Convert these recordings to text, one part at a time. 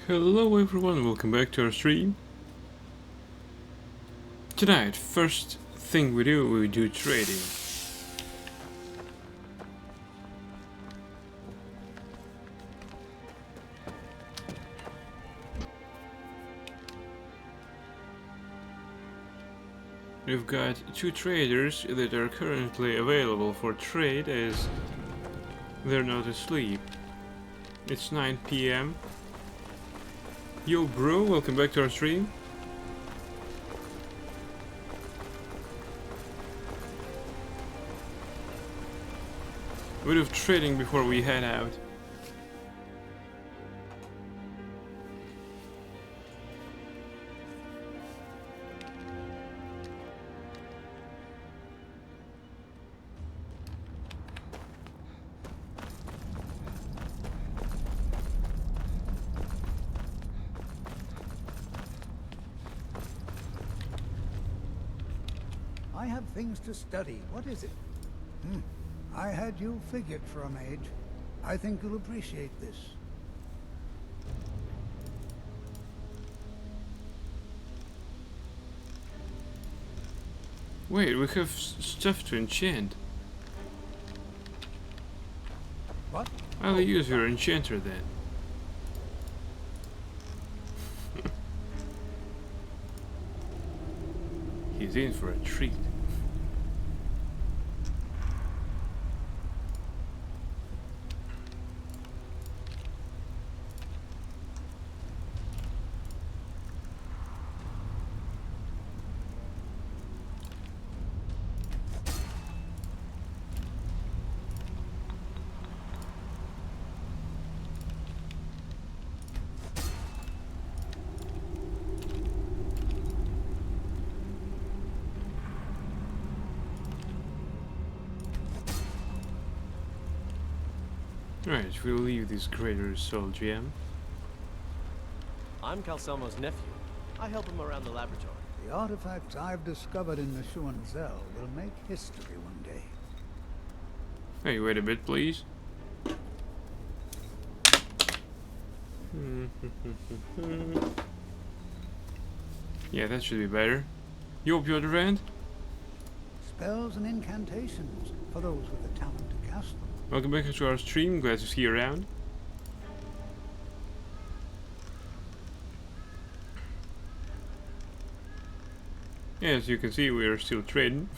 Hello everyone, welcome back to our stream. Tonight, first thing we do trading. We've got two traders that are currently available for trade as they're not asleep. It's 9 PM. Yo bro, welcome back to our stream. A bit of trading before we head out. I have things to study. What is it? I had you figured for a mage. I think you'll appreciate this. Wait, we have stuff to enchant. What? I'll use your enchanter then. He's in for a treat. Right, we'll leave this greater soul gem. I'm Calcelmo's nephew. I help him around the laboratory. The artifacts I've discovered in the Shuan Zell will make history one day. Hey, wait a bit, please. Yeah, that should be better. You up your other end? Spells and incantations for those with the talent to cast them. Welcome back to our stream, glad to see you around. Yeah, as you can see, we are still trading.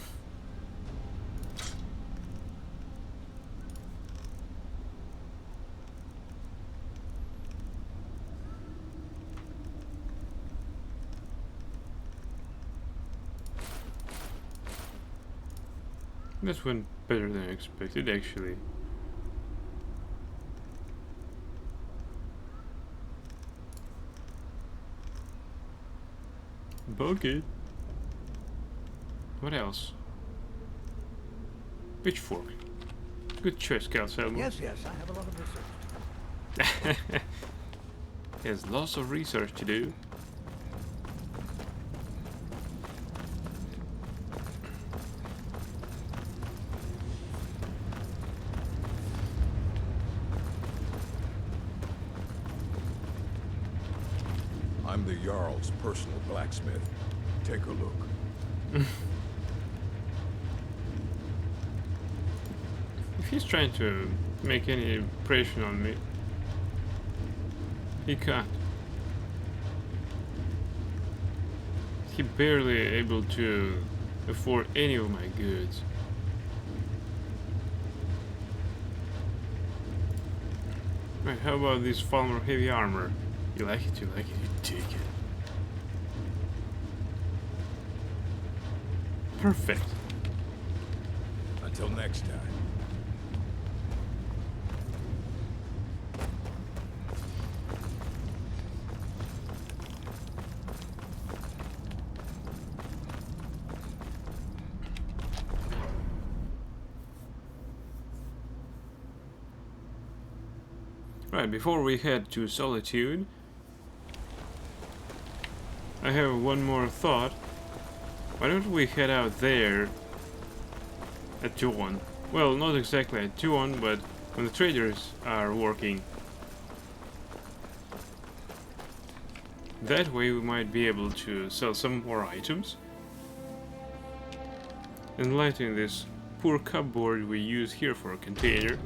This went better than expected, actually. Bucket. What else? Pitchfork. Good choice, Calcelmo. Yes, I have a lot of research. He has lots of research to do. I'm the Jarl's personal blacksmith. Take a look. If he's trying to make any impression on me, he can't. He barely able to afford any of my goods. Right, how about this Falmer heavy armor? You like it, you take it. Perfect. Until next time. Right, before we head to Solitude, I have one more thought. Why don't we head out there at dawn? Well, not exactly at dawn, but when the traders are working. That way we might be able to sell some more items. Enlightening this poor cupboard we use here for a container.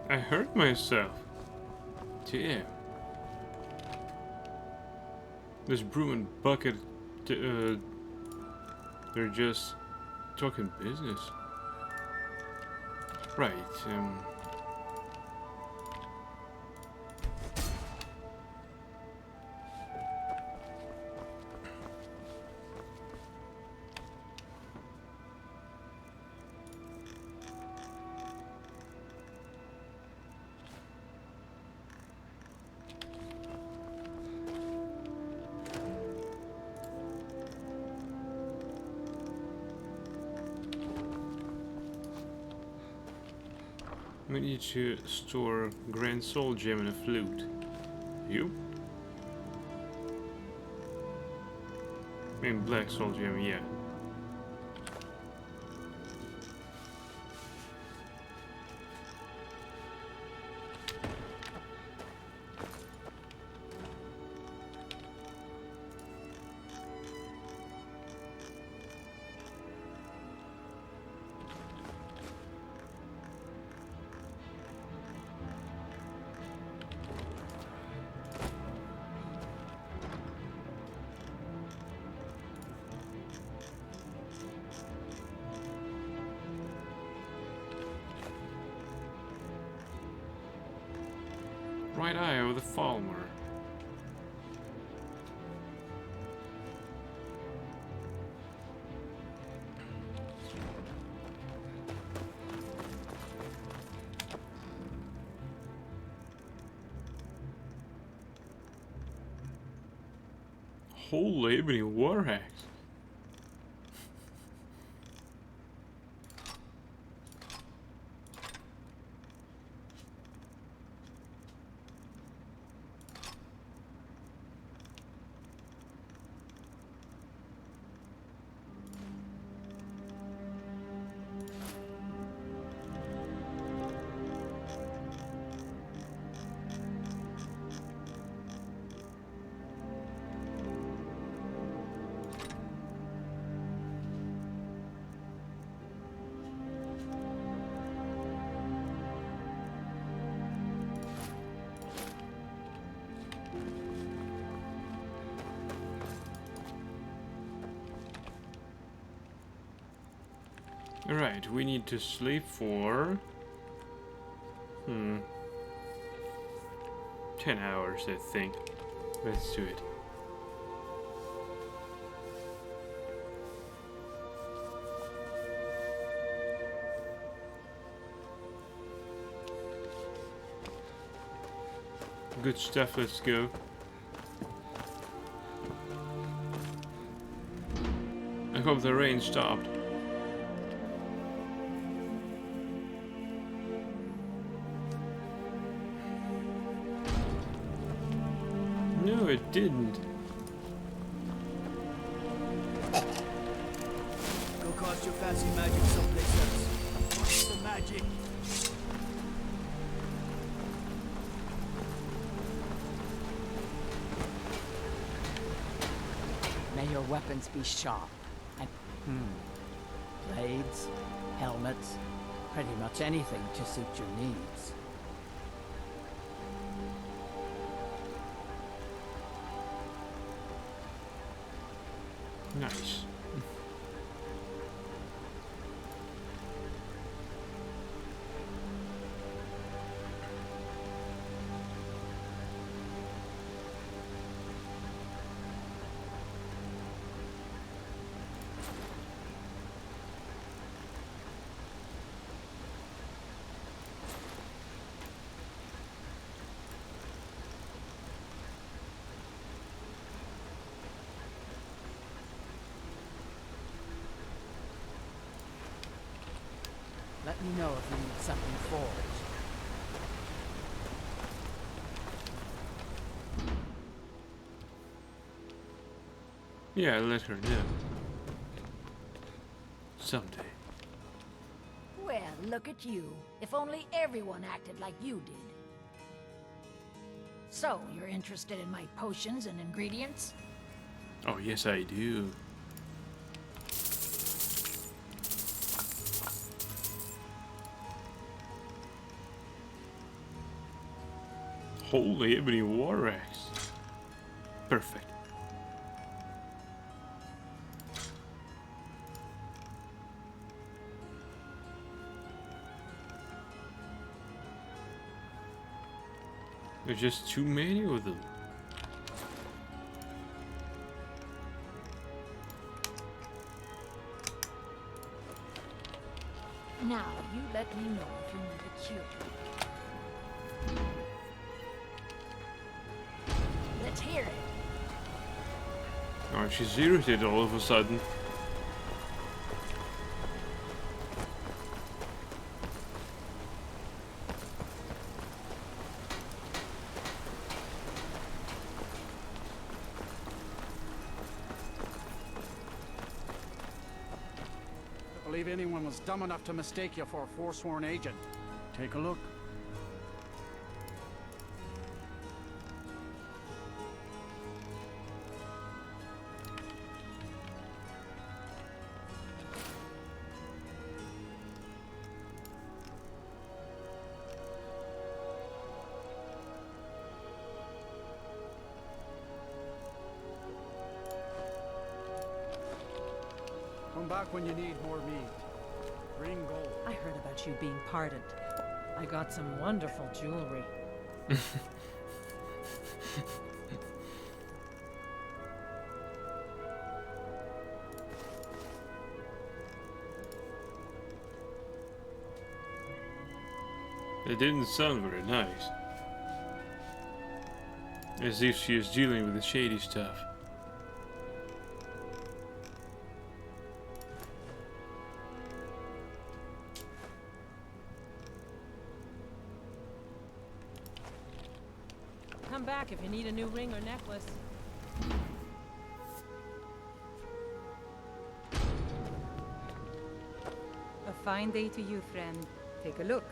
I hurt myself. Damn. This broom and bucket, they're just talking business. Right, we need to store Grand Soul Gem and a flute. You? I mean Black Soul Gem, yeah. Right eye of the Falmer. Whole ebony war axe. Alright, we need to sleep for 10 hours, I think. Let's do it. Good stuff, let's go. I hope the rain stopped. No, it didn't. Go cast your fancy magic someplace else. What's the magic? May your weapons be sharp and blades, helmets, pretty much anything to suit your needs. Nice. me know if you need something forged. Yeah, let her know. Someday. Well, look at you. If only everyone acted like you did. So, you're interested in my potions and ingredients? Oh, yes, I do. Holy ebony war axe. Perfect. There's just too many of them. Now, you let me know if you need a cure. Let's hear it. Oh, she's irritated all of a sudden. I believe anyone was dumb enough to mistake you for a forsworn agent. Take a look. Come back when you need more meat. Bring gold. I heard about you being pardoned. I got some wonderful jewelry. It didn't sound very nice. As if she is dealing with the shady stuff. Come back if you need a new ring or necklace. A fine day to you, friend. Take a look.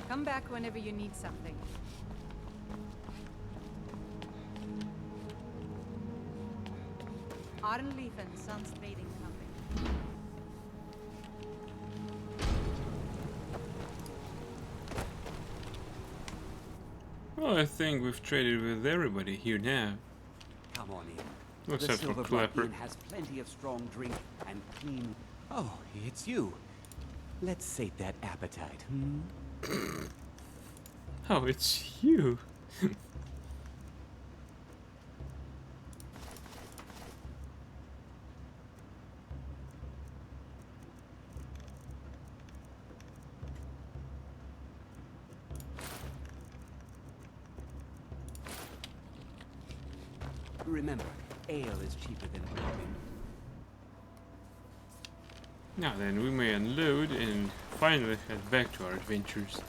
Come back whenever you need something. Arnleif and Sons Trading Company. Well, I think we've traded with everybody here now. Come on in. Except the for Silver Clapper. Inn has plenty of strong drink and clean. Oh, it's you. Let's sate that appetite. Oh, it's you. Remember, ale is cheaper than wine. Now then, we may unload and finally head back to our adventures.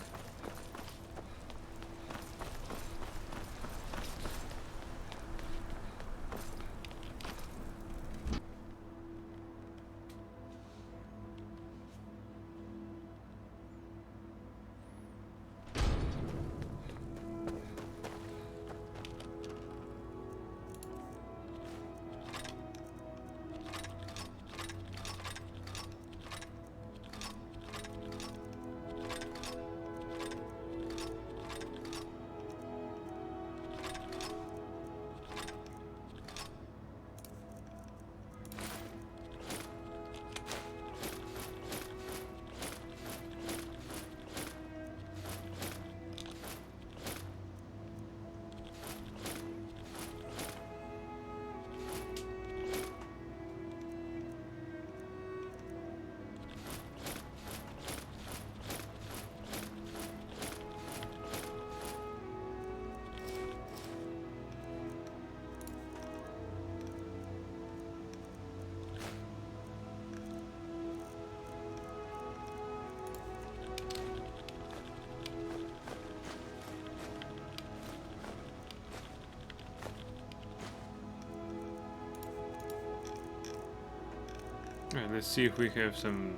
Alright, let's see if we have some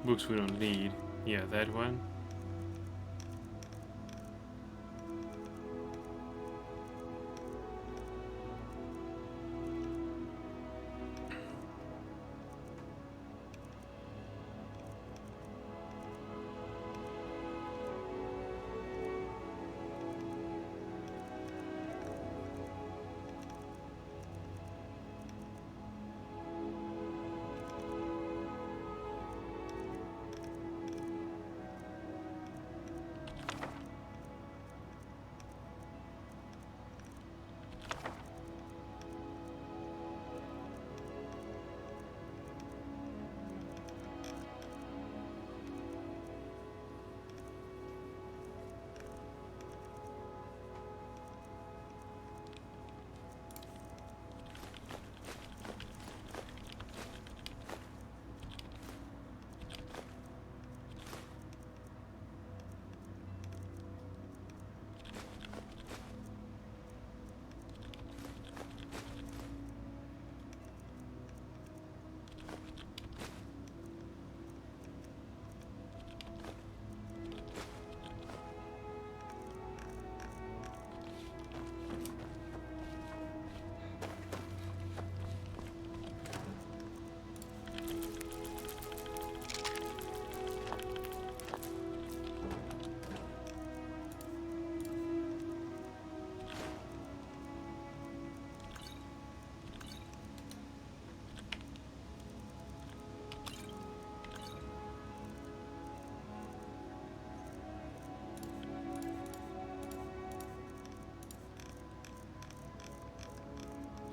books we don't need. Yeah, that one.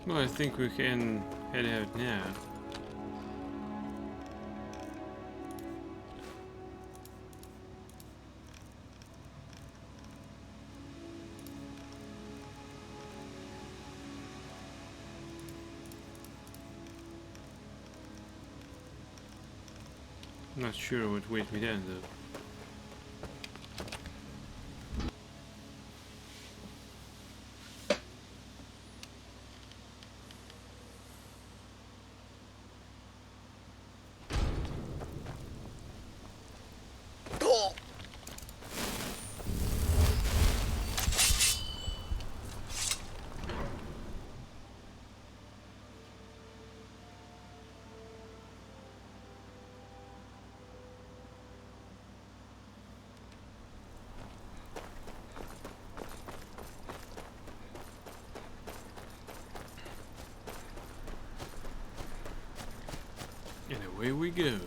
Well, I think we can head out now. Not sure what waits me down though. And away we go.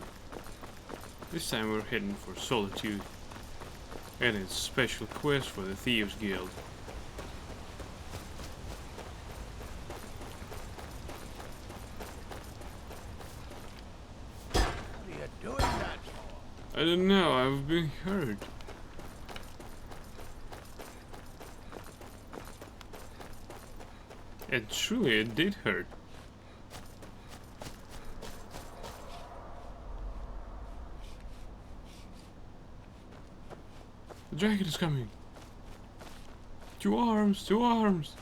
This time we're heading for Solitude and its special quest for the Thieves Guild. What are you doing that for? I don't know, I've been hurt. And truly it did hurt. The dragon is coming. 2 arms, 2 arms.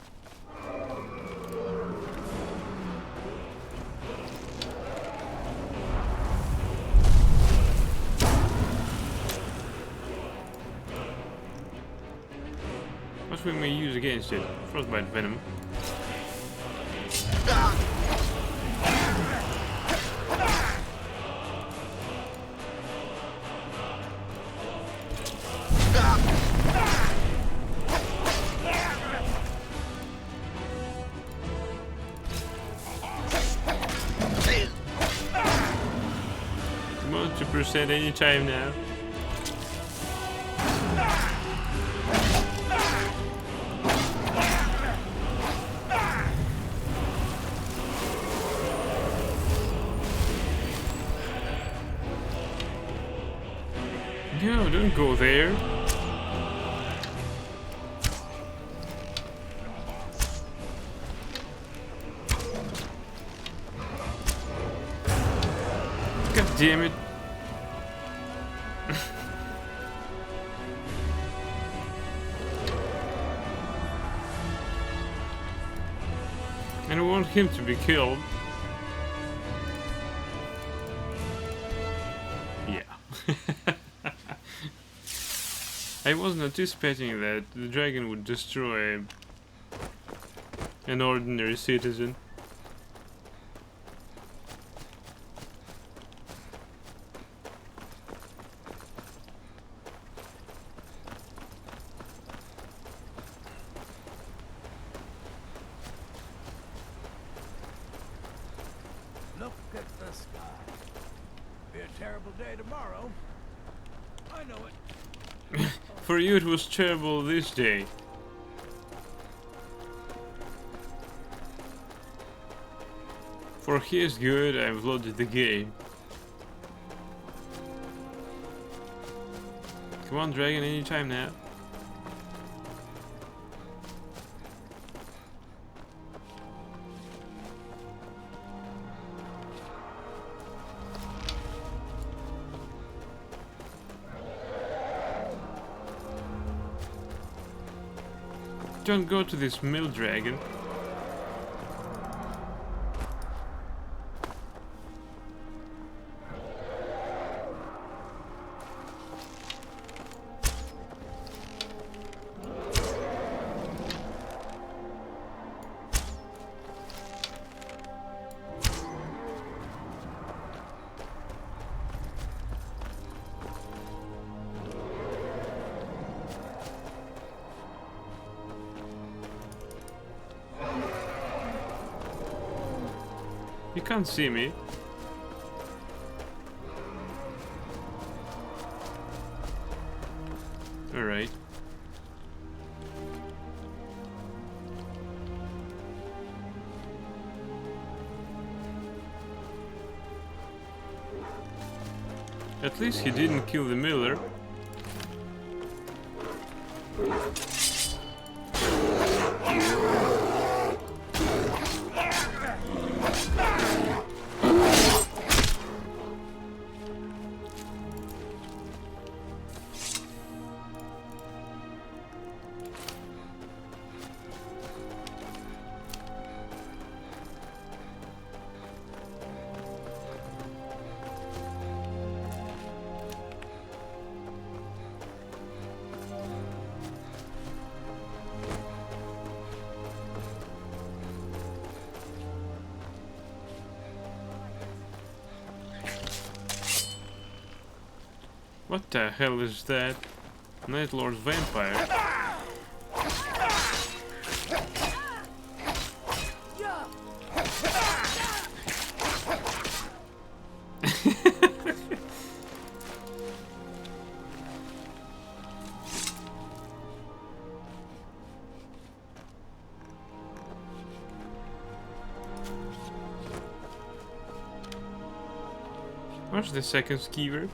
What we may use against it? Frostbite venom. Come on, 2% anytime now. No, don't go there. God damn it. I don't want him to be killed. I wasn't anticipating that the dragon would destroy an ordinary citizen. Look at the sky. Be a terrible day tomorrow. I know it. For you it was terrible this day. For his good, I've loaded the game. Come on, dragon, anytime now. Don't go to this mill, dragon. You can't see me. Alright. At least he didn't kill the miller. What the hell is that? Night Lord's vampire. Where's the second skeever?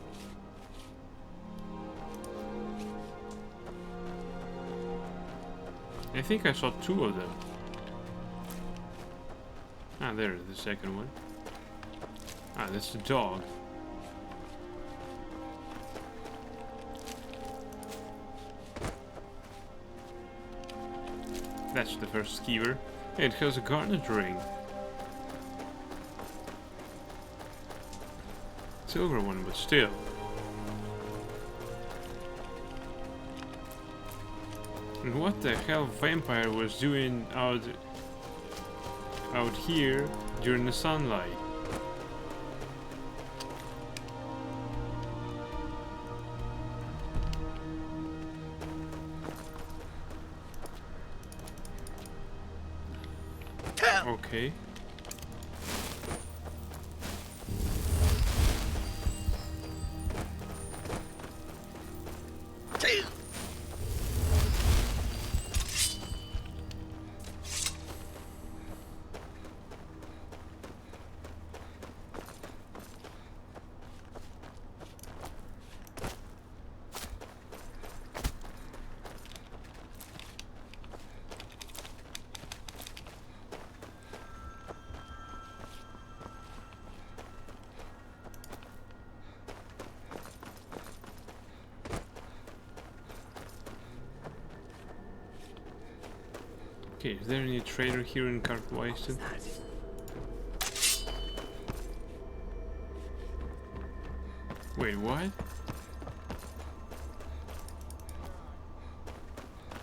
I think I saw two of them. Ah, there's the second one. Ah, that's the dog. That's the first skeever. Hey, it has a garnet ring. Silver one, but still. And what the hell vampire was doing out here during the sunlight? Okay. Okay, is there any trader here in Karkweisten? Wait, what?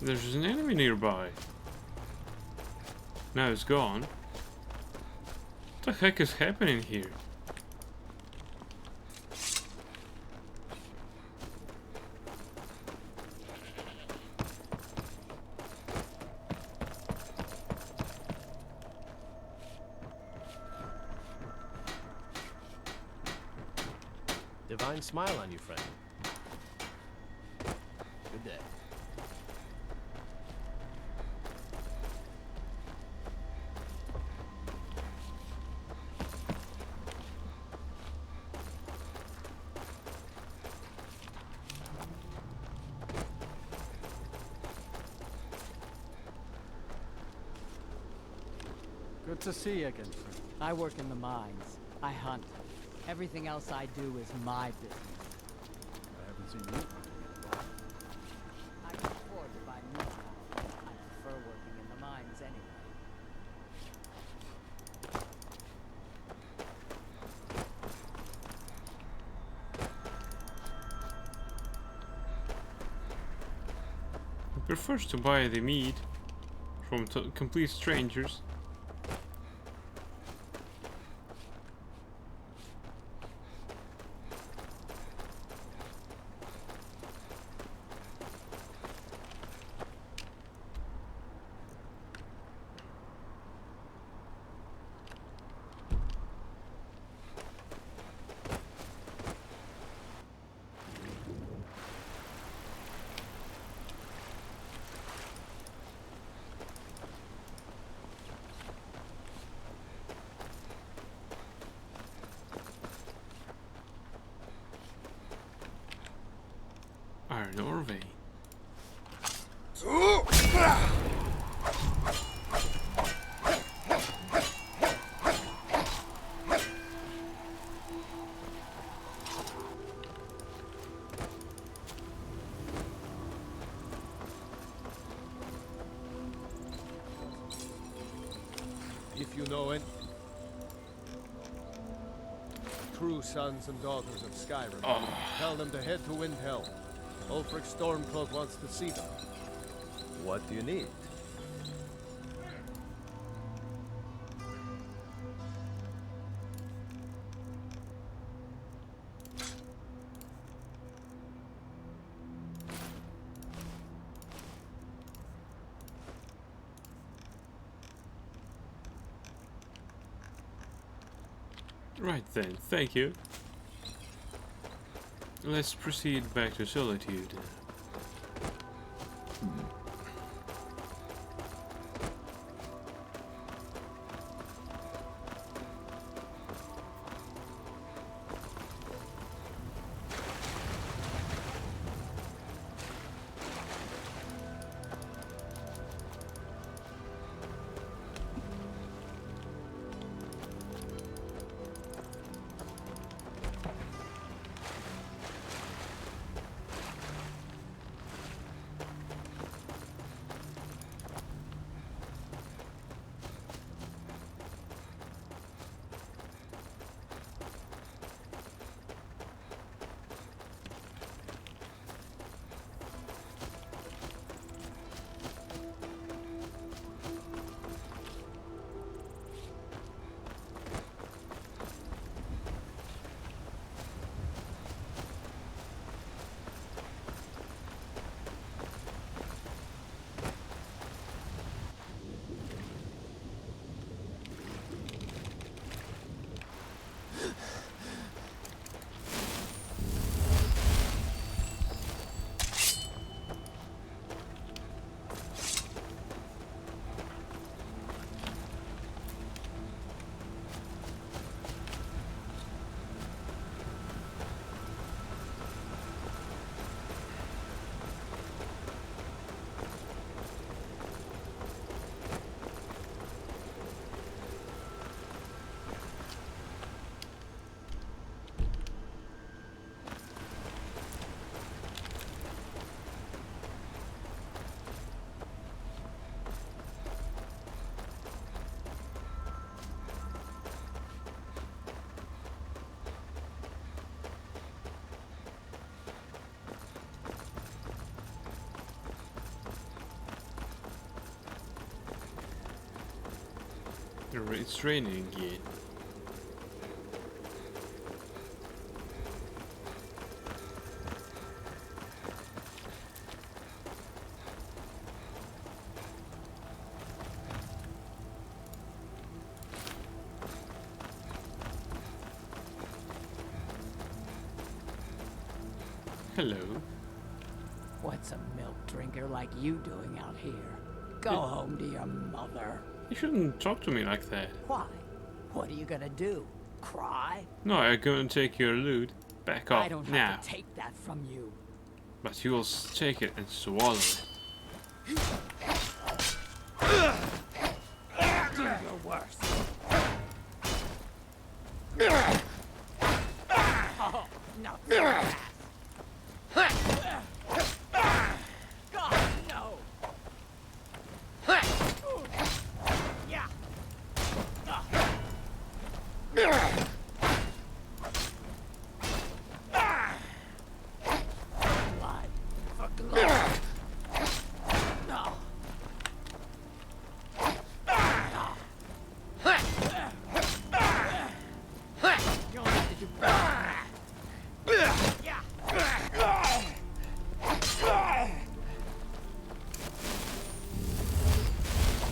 There's an enemy nearby. Now it's gone. What the heck is happening here? Divine smile on you, friend. Good day. Good to see you again, friend. I work in the mines. I hunt. Everything else I do is my business. I haven't seen you. I can afford to buy meat now. I prefer working in the mines anyway. He prefers to buy the meat from complete strangers. Iron ore vein. If you know it. True sons and daughters of Skyrim. Tell them to head to Windhelm. Ulfric Stormcloak wants to see them. What do you need? Right then, thank you. Let's proceed back to Solitude. It's raining again. Hello. What's a milk drinker like you doing out here? Go home to your mother. You shouldn't talk to me like that. Why? What are you gonna do? Cry? No, I'm gonna take your loot. Back off I don't have now. to take that from you. But you will take it and swallow it. Do your worst. Oh, no. God, no. Yeah. Blood. For glory. No. You don't have to do yeah.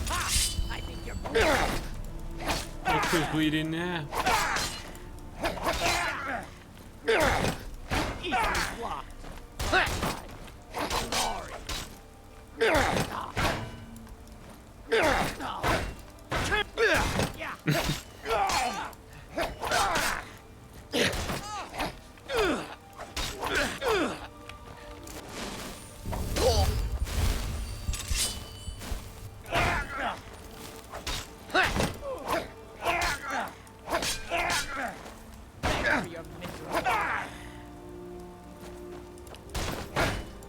Ha! I think you're Look who's bleeding now. easily blocked. Glory. No. No. Yeah. Thanks for your misery.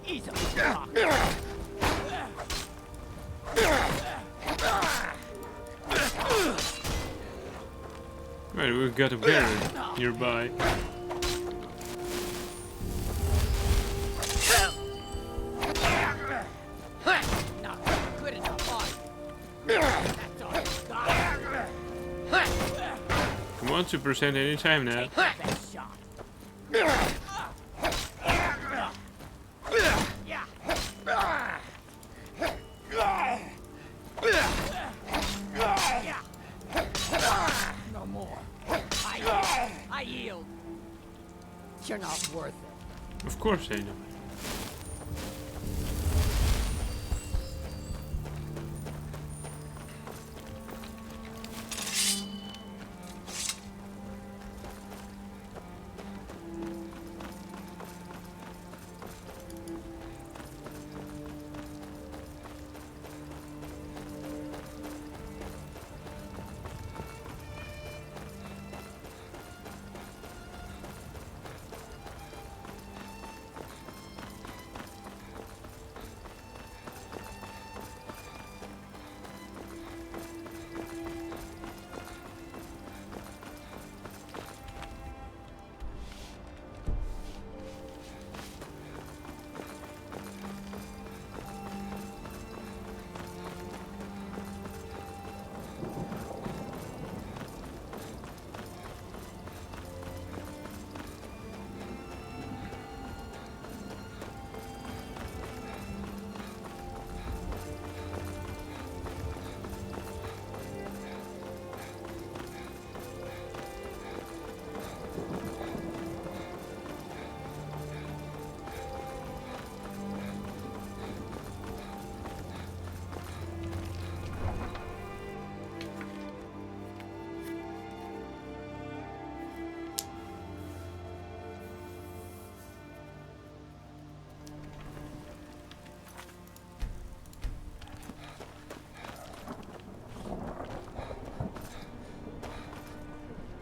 Easily blocked. Right, we've got a bear nearby. Not good enough, are you? That's all you got. Come on, 2% anytime now. Take the best shot. Yeah. Yeah. No more. I yield. You're not worth it. Of course I know.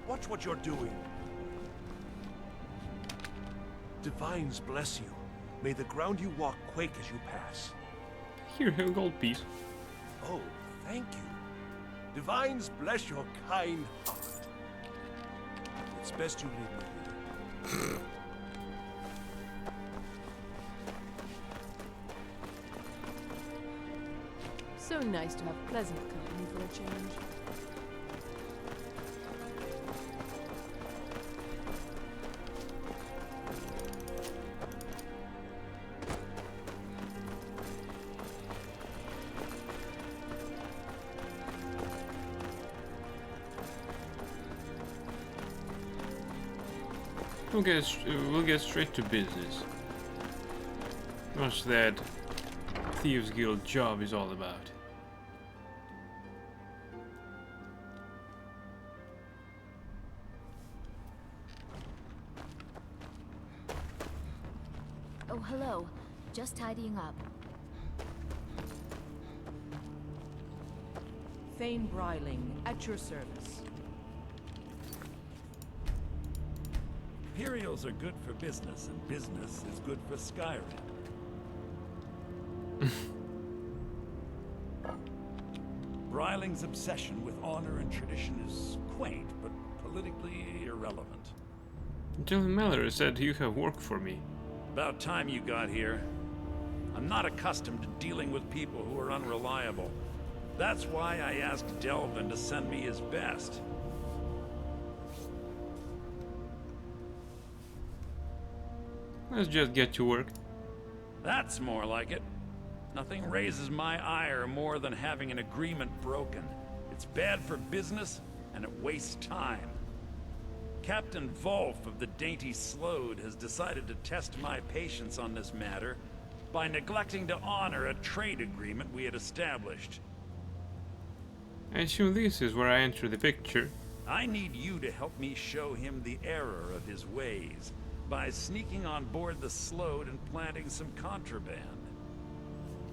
Watch what you're doing. Divines bless you. May the ground you walk quake as you pass. Here, have a gold piece. Oh, thank you. Divines bless your kind heart. It's best you leave with me. So nice to have pleasant company for a change. We'll get straight to business. Much that Thieves Guild job is all about. Oh, hello. Just tidying up. Thane Bryling, at your service. Imperials are good for business, and business is good for Skyrim. Bryling's obsession with honor and tradition is quaint, but politically irrelevant. General Mallory said you have work for me. About time you got here. I'm not accustomed to dealing with people who are unreliable. That's why I asked Delvin to send me his best. Let's just get to work. That's more like it. Nothing raises my ire more than having an agreement broken. It's bad for business, and it wastes time. Captain Volf of the Dainty Slode has decided to test my patience on this matter by neglecting to honor a trade agreement we had established. I assume this is where I enter the picture. I need you to help me show him the error of his ways by sneaking on board the Slode and planting some contraband.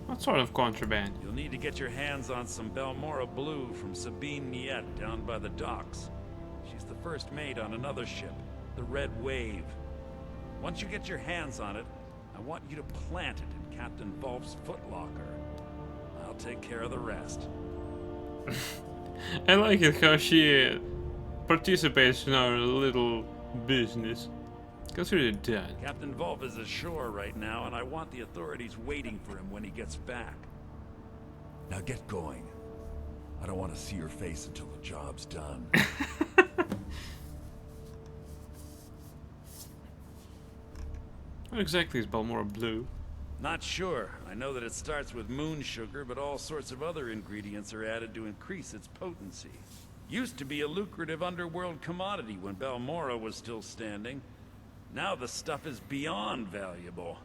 What sort of contraband? You'll need to get your hands on some Balmora Blue from Sabine Niet down by the docks. She's the first mate on another ship, the Red Wave. Once you get your hands on it, I want you to plant it in Captain Volf's footlocker. I'll take care of the rest. I like it how she participates in our little business. Consider it done. Captain Volf is ashore right now, and I want the authorities waiting for him when he gets back. Now get going. I don't want to see your face until the job's done. What exactly is Balmora Blue? Not sure. I know that it starts with moon sugar, but all sorts of other ingredients are added to increase its potency. Used to be a lucrative underworld commodity when Balmora was still standing. Now the stuff is beyond valuable.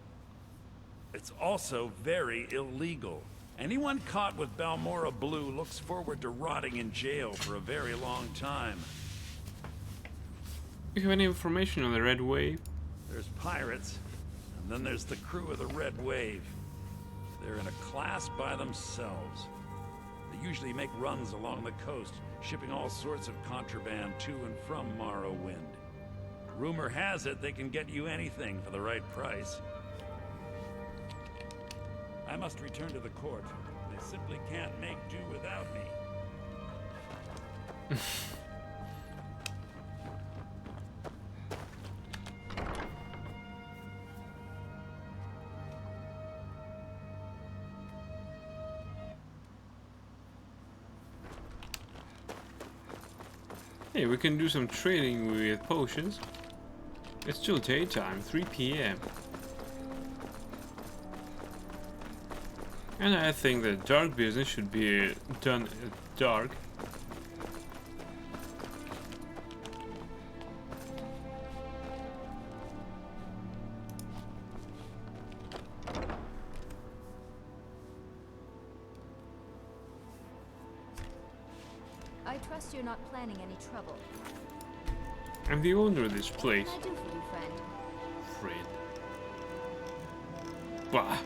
It's also very illegal. Anyone caught with Balmora Blue looks forward to rotting in jail for a very long time. Do you have any information on the Red Wave? There's pirates, and then there's the crew of the Red Wave. They're in a class by themselves. They usually make runs along the coast, shipping all sorts of contraband to and from Morrowind. Rumor has it they can get you anything for the right price. I must return to the court. They simply can't make do without me. Hey, we can do some trading with potions. It's still daytime, 3 PM. And I think that dark business should be done at dark. I trust you're not planning any trouble. I'm the owner of this place. What can I do for you, friend? Friend. Bah.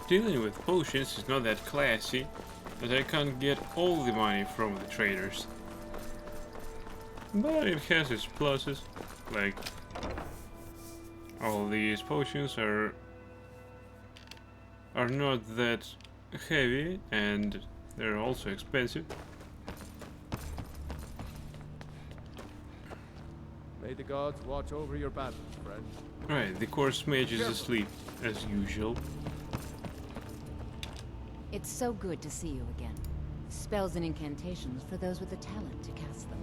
Dealing with potions is not that classy, as I can't get all the money from the traders. but it has its pluses, like all these potions are not that heavy and they're also expensive. May the gods watch over your battles, friend. Right, the course mage is asleep, as usual. It's so good to see you again. Spells and incantations for those with the talent to cast them.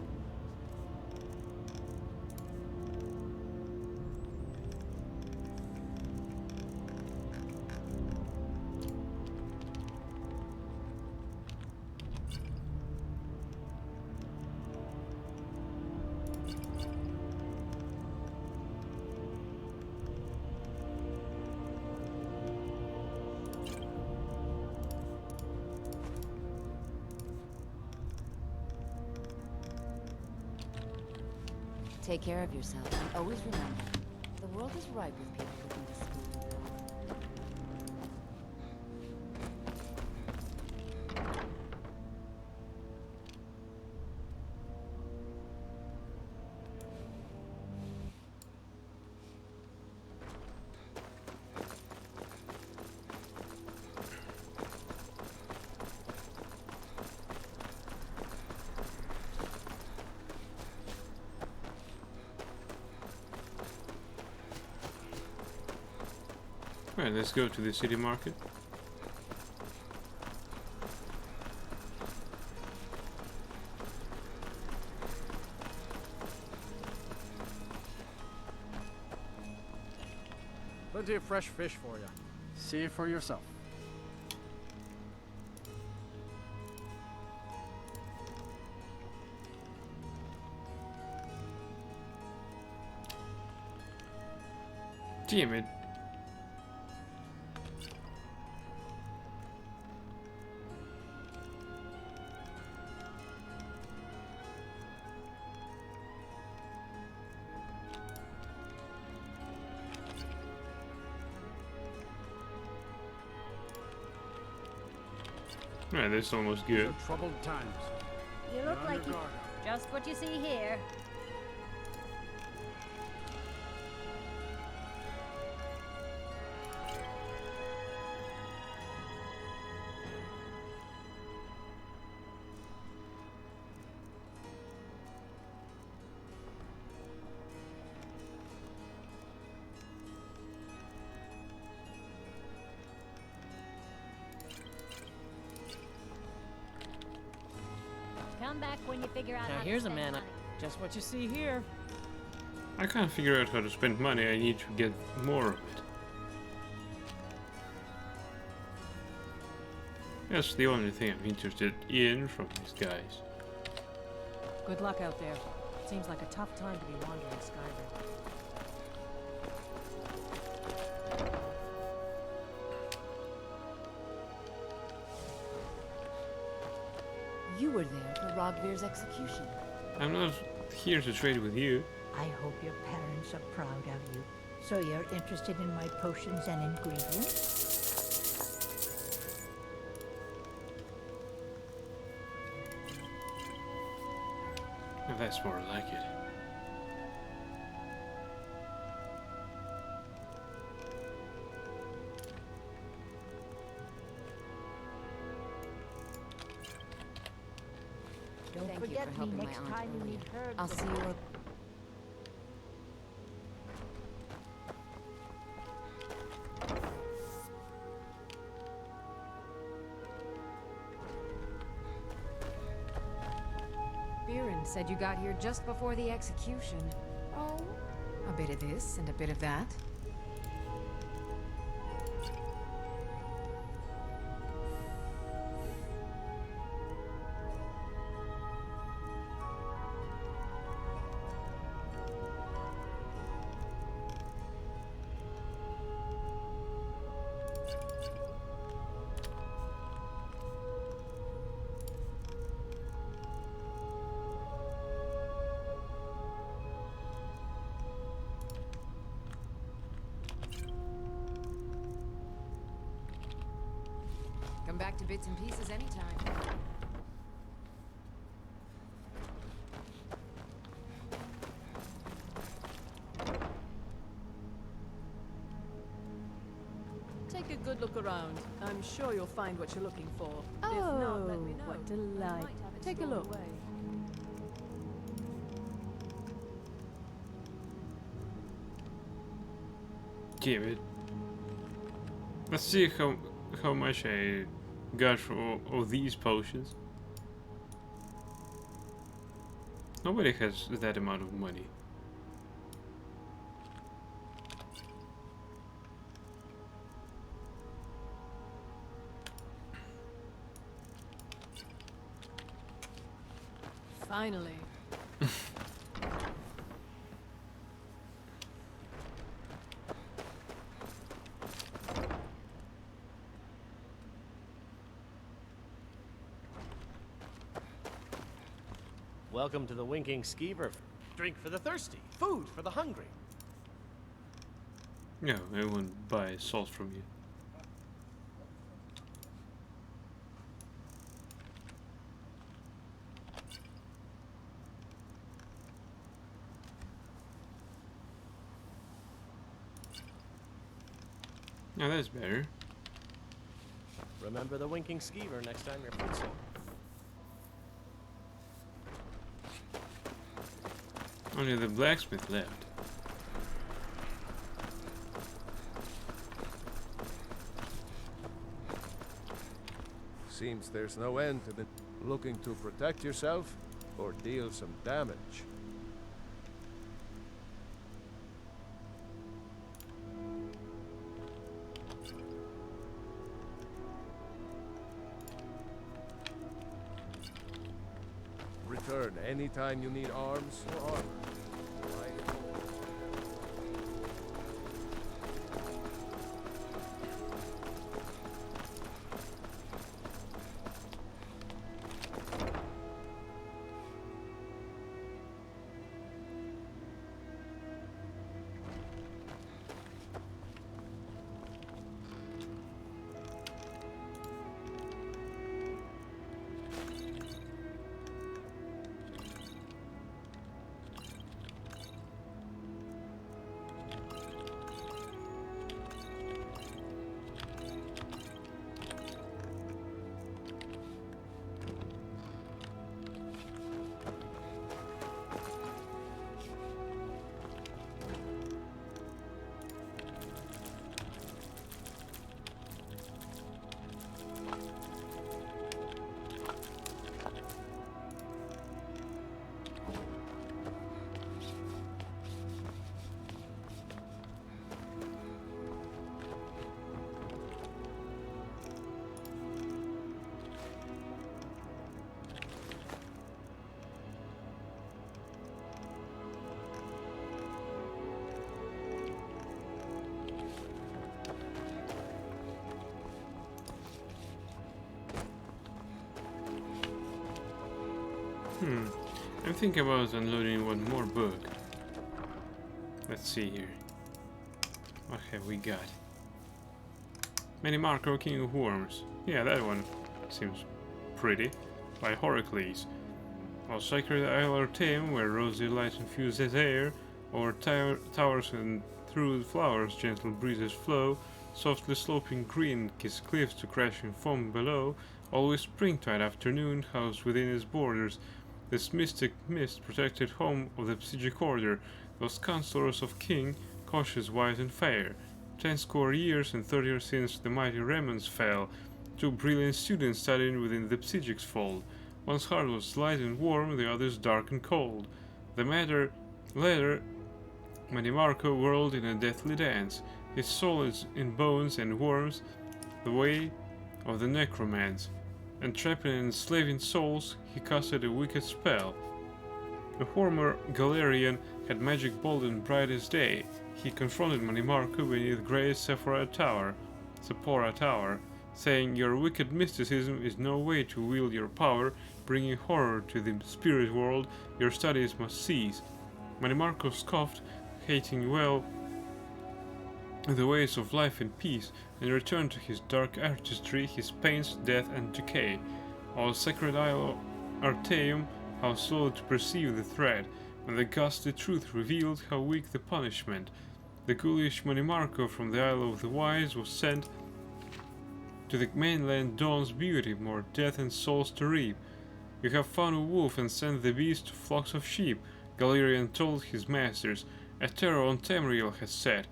Take care of yourself, and always remember, the world is ripe with people looking to school. Alright, let's go to the city market. Plenty of fresh fish for you. See it for yourself. Damn it. Right, that's almost These good. are troubled times. You look Be on like your you... guard. Just what you see here. Come back when you figure out Now how here's to a spend man. money. Just what you see here. I can't figure out how to spend money, I need to get more of it. That's the only thing I'm interested in from these guys. Good luck out there. Seems like a tough time to be wandering Skyrim. You were there for Rogvir's execution. I'm not here to trade with you. I hope your parents are proud of you. So you're interested in my potions and ingredients? That's more like it. Don't Thank you forget for me helping my next aunt time you earlier. need herbs. I'll see you. Viren said you got here just before the execution. Oh, a bit of this and a bit of that. Come back to bits and pieces anytime. Take a good look around. I'm sure you'll find what you're looking for. Oh, if not, let me know. what I delight. might have it Take a stored look. away. Give it. Let's see how much I got for all these potions. Nobody has that amount of money. Finally. Welcome to the Winking Skeever. Drink for the thirsty, food for the hungry. No, I won't buy salt from you. Now that's better. Remember the Winking Skeever next time you're footsore. Only the blacksmith left. Seems there's no end to the looking to protect yourself or deal some damage. Return anytime you need arms or armor. I'm thinking about unloading one more book. Let's see here. What have we got? Manimarco, King of Worms. Yeah, that one seems pretty. By Horacles. Or Sacred Isle Artaeum, where rosy light infuses air, or towers and through the flowers gentle breezes flow, softly sloping green kiss cliffs to crashing foam below, always springtide afternoon, housed within its borders, this mystic mist protected home of the Psychic Order, those counselors of King, cautious, wise, and fair. 10 years and 30 since the mighty Remans fell, 2 brilliant students studying within the Psychic's fold. One's heart was light and warm, the other's dark and cold. The latter, Manimarco whirled in a deathly dance. His soul is in bones and worms, the way of the necromance. And trapping and enslaving souls, he casted a wicked spell. The former Galerian had magic bold and bright as day. He confronted Manimarco beneath grey Sephora Tower, saying, "Your wicked mysticism is no way to wield your power, bringing horror to the spirit world. Your studies must cease." Manimarco scoffed, hating well the ways of life and peace, and returned to his dark artistry, his pains, death, and decay. All Sacred Isle Artaeum, how slow to perceive the threat, when the ghastly truth revealed how weak the punishment. The ghoulish Manimarco from the Isle of the Wise was sent To the mainland dawns beauty, more death and souls to reap. You have found a wolf and sent the beast to flocks of sheep, Galerian told his masters. A terror on Tamriel has set.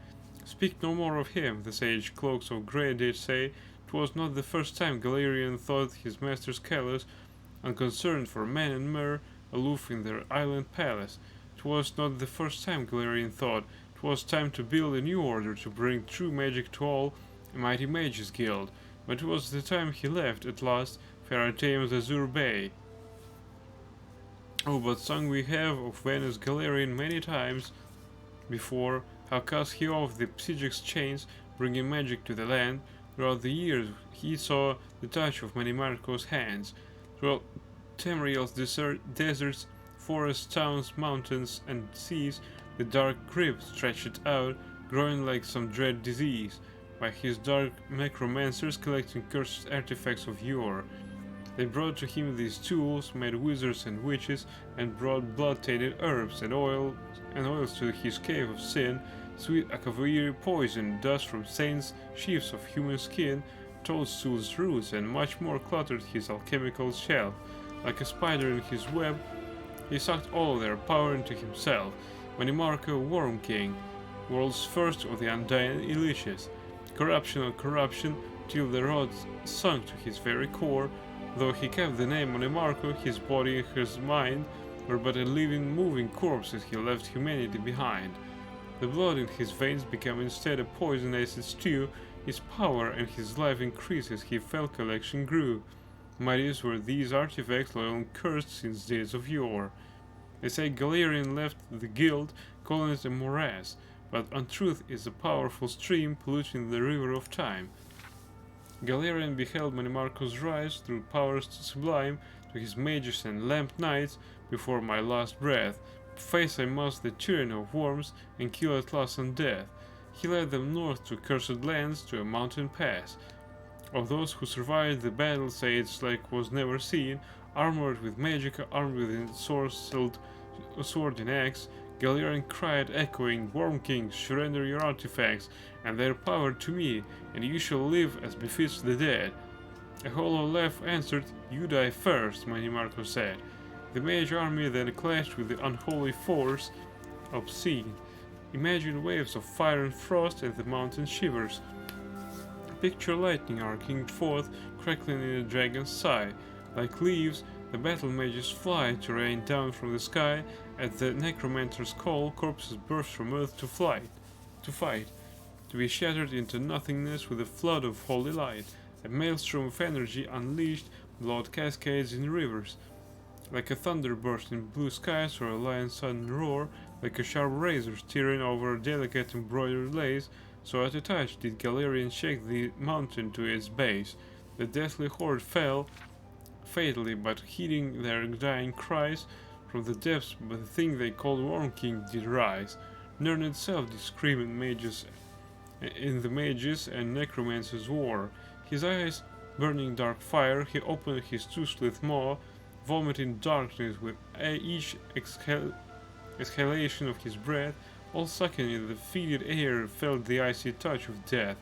Speak no more of him, the sage cloaks of grey did say. 'Twas not the first time Galerian thought his masters callous, unconcerned for men and myrrh, aloof in their island palace. 'Twas not the first time Galerian thought 'twas time to build a new order to bring true magic to all, a mighty mages guild. But 'twas the time he left at last fair Thames Azure Bay. Oh, but sung we have of Venus Galerian many times before, how cast he off the Psychic's chains, bringing magic to the land. Throughout the years he saw the touch of Manimarco's hands. Throughout Tamriel's deserts, forests, towns, mountains, and seas, the dark grip stretched out, growing like some dread disease, by his dark necromancers collecting cursed artifacts of yore. They brought to him these tools, made wizards and witches, and brought blood-tainted herbs and oils to his cave of sin, sweet akaviri poison, dust from saints, sheaths of human skin, toadstools, roots, and much more cluttered his alchemical shelf. Like a spider in his web, he sucked all their power into himself. Manimarco, Worm King, world's first of the undying elites. Corruption on corruption, till the rods sunk to his very core. Though he kept the name Manimarco, his body and his mind were but a living, moving corpse as he left humanity behind. The blood in his veins became instead a poison acid stew. His power and his life increased as his fell collection grew. Mightiest were these artifacts, loyal and cursed since days of yore. They say Galerian left the guild, calling it a morass, but untruth is a powerful stream polluting the river of time. Galerian beheld Manimarco's rise through powers sublime to his mages and lamp knights before my last breath. Face I must the tyranny of worms and kill at last on death. He led them north to cursed lands, to a mountain pass. Of those who survived the battle say its like was never seen, armored with magic, armed with sword and axe, Galerian cried, echoing, Worm King, surrender your artifacts and their power to me, and you shall live as befits the dead. A hollow laugh answered, You die first, Manimarco said. The mage army then clashed with the unholy force obscene. Imagine waves of fire and frost and the mountain shivers. Picture lightning arcing forth, crackling in a dragon's sigh. Like leaves, the battle mages fly to rain down from the sky. At the necromancer's call, corpses burst from earth to fight, to be shattered into nothingness with a flood of holy light. A maelstrom of energy unleashed, blood cascades in rivers. Like a thunderburst in blue skies or a lion's sudden roar, like a sharp razor tearing over a delicate embroidered lace, so at a touch did Galerian shake the mountain to its base. The deathly horde fell fatally, but heeding their dying cries, from the depths but the thing they called Worm King did rise. Nirn itself did scream in the mages and necromancers' war. His eyes burning dark fire, he opened his toothless maw, vomiting darkness with each exhalation of his breath. All sucking in the fetid air felt the icy touch of death.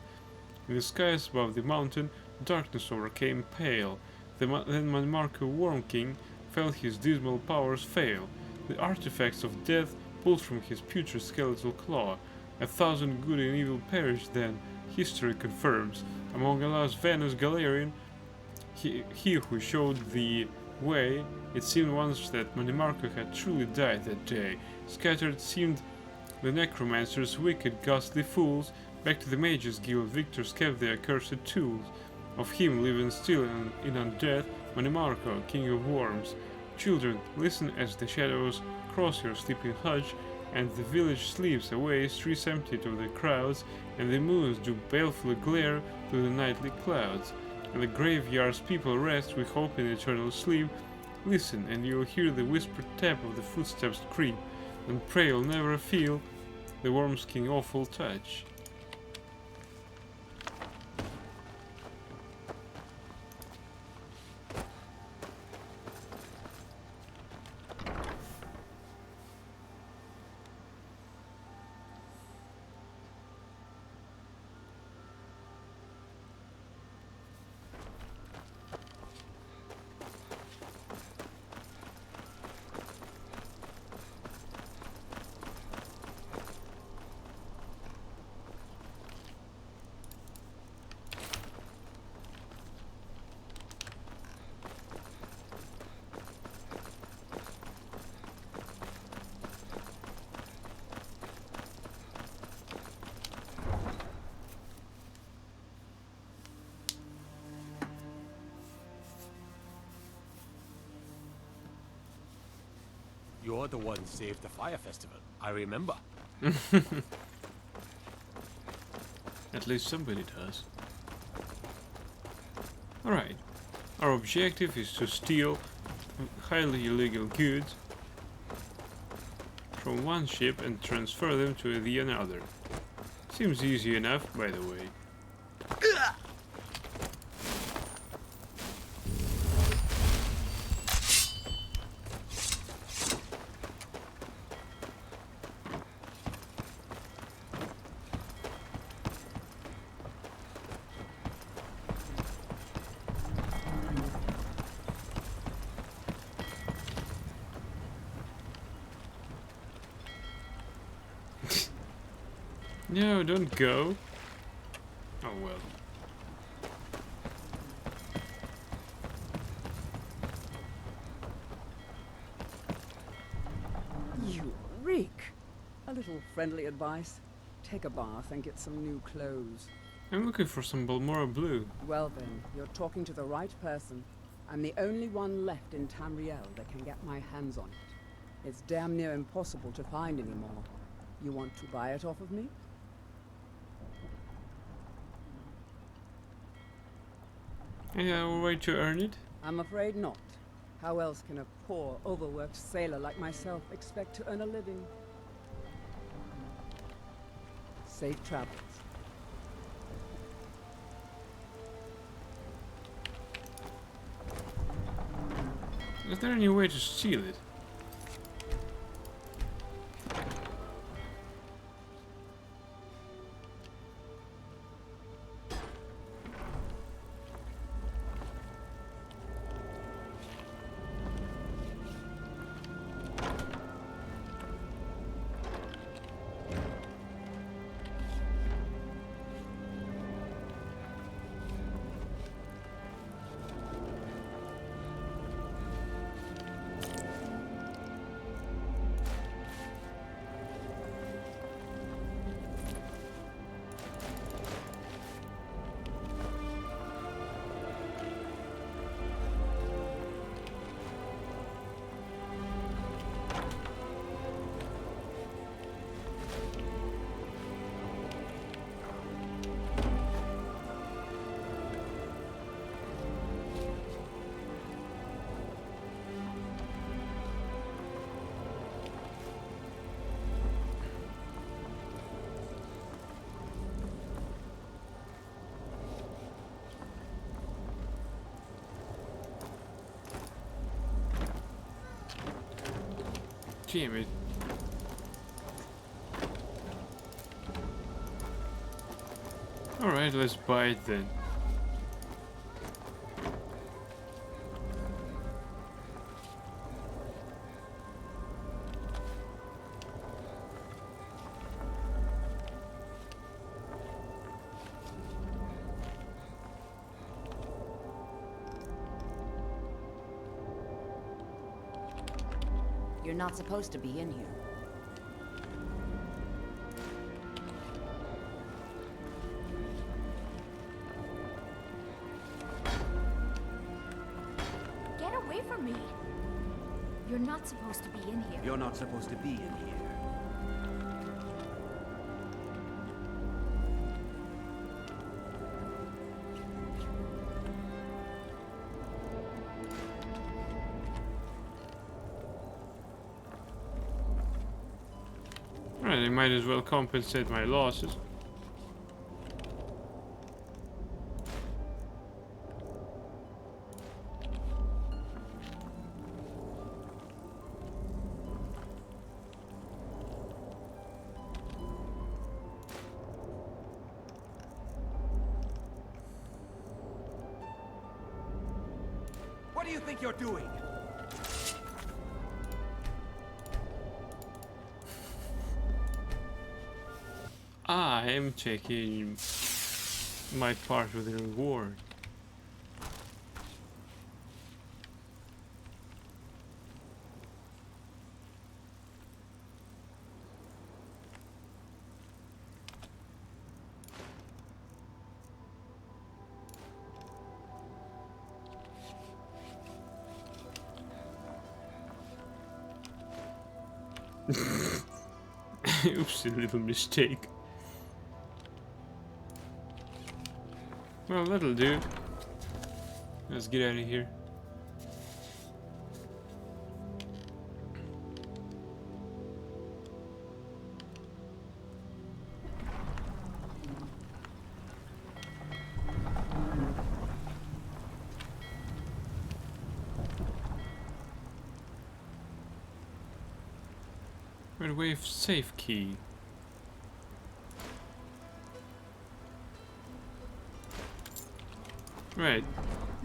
In the skies above the mountain, darkness overcame pale. Then Manimarco, Worm King, felt his dismal powers fail. The artifacts of death pulled from his putrid skeletal claw. 1,000 good and evil perished then, history confirms. Among Allah's Venus Galerian, he who showed the way, it seemed once that Manimarco had truly died that day. Scattered seemed the necromancers, wicked, ghastly fools. Back to the mages' guild, victors kept their accursed tools. Of him living still in undeath, Manimarco, king of worms. Children, listen as the shadows cross your sleeping hutch, and the village sleeps away, streets emptied of the crowds, and the moons do balefully glare through the nightly clouds. And the graveyard's people rest with hope in eternal sleep. Listen, and you'll hear the whispered tap of the footsteps creep, and pray you'll never feel the Worm's King awful touch. You're the one who saved the fire festival. I remember. At least somebody does. Alright. Our objective is to steal highly illegal goods from one ship and transfer them to the another. Seems easy enough, by the way. No, don't go. Oh well. You reek. A little friendly advice. Take a bath and get some new clothes. I'm looking for some Balmora blue. Well then, you're talking to the right person. I'm the only one left in Tamriel that can get my hands on it. It's damn near impossible to find anymore. You want to buy it off of me? Yeah, a way to earn it? I'm afraid not. How else can a poor, overworked sailor like myself expect to earn a living? Safe travels. Is there any way to steal it? Damn it. Alright, let's buy it then. You're not supposed to be in here. Get away from me! You're not supposed to be in here. You're not supposed to be in here. Alright, I might as well compensate my losses. What do you think you're doing? I'm taking my part of the reward. Oopsie, little mistake. Well, that'll do. Let's get out of here. Red Wave safe key. Right.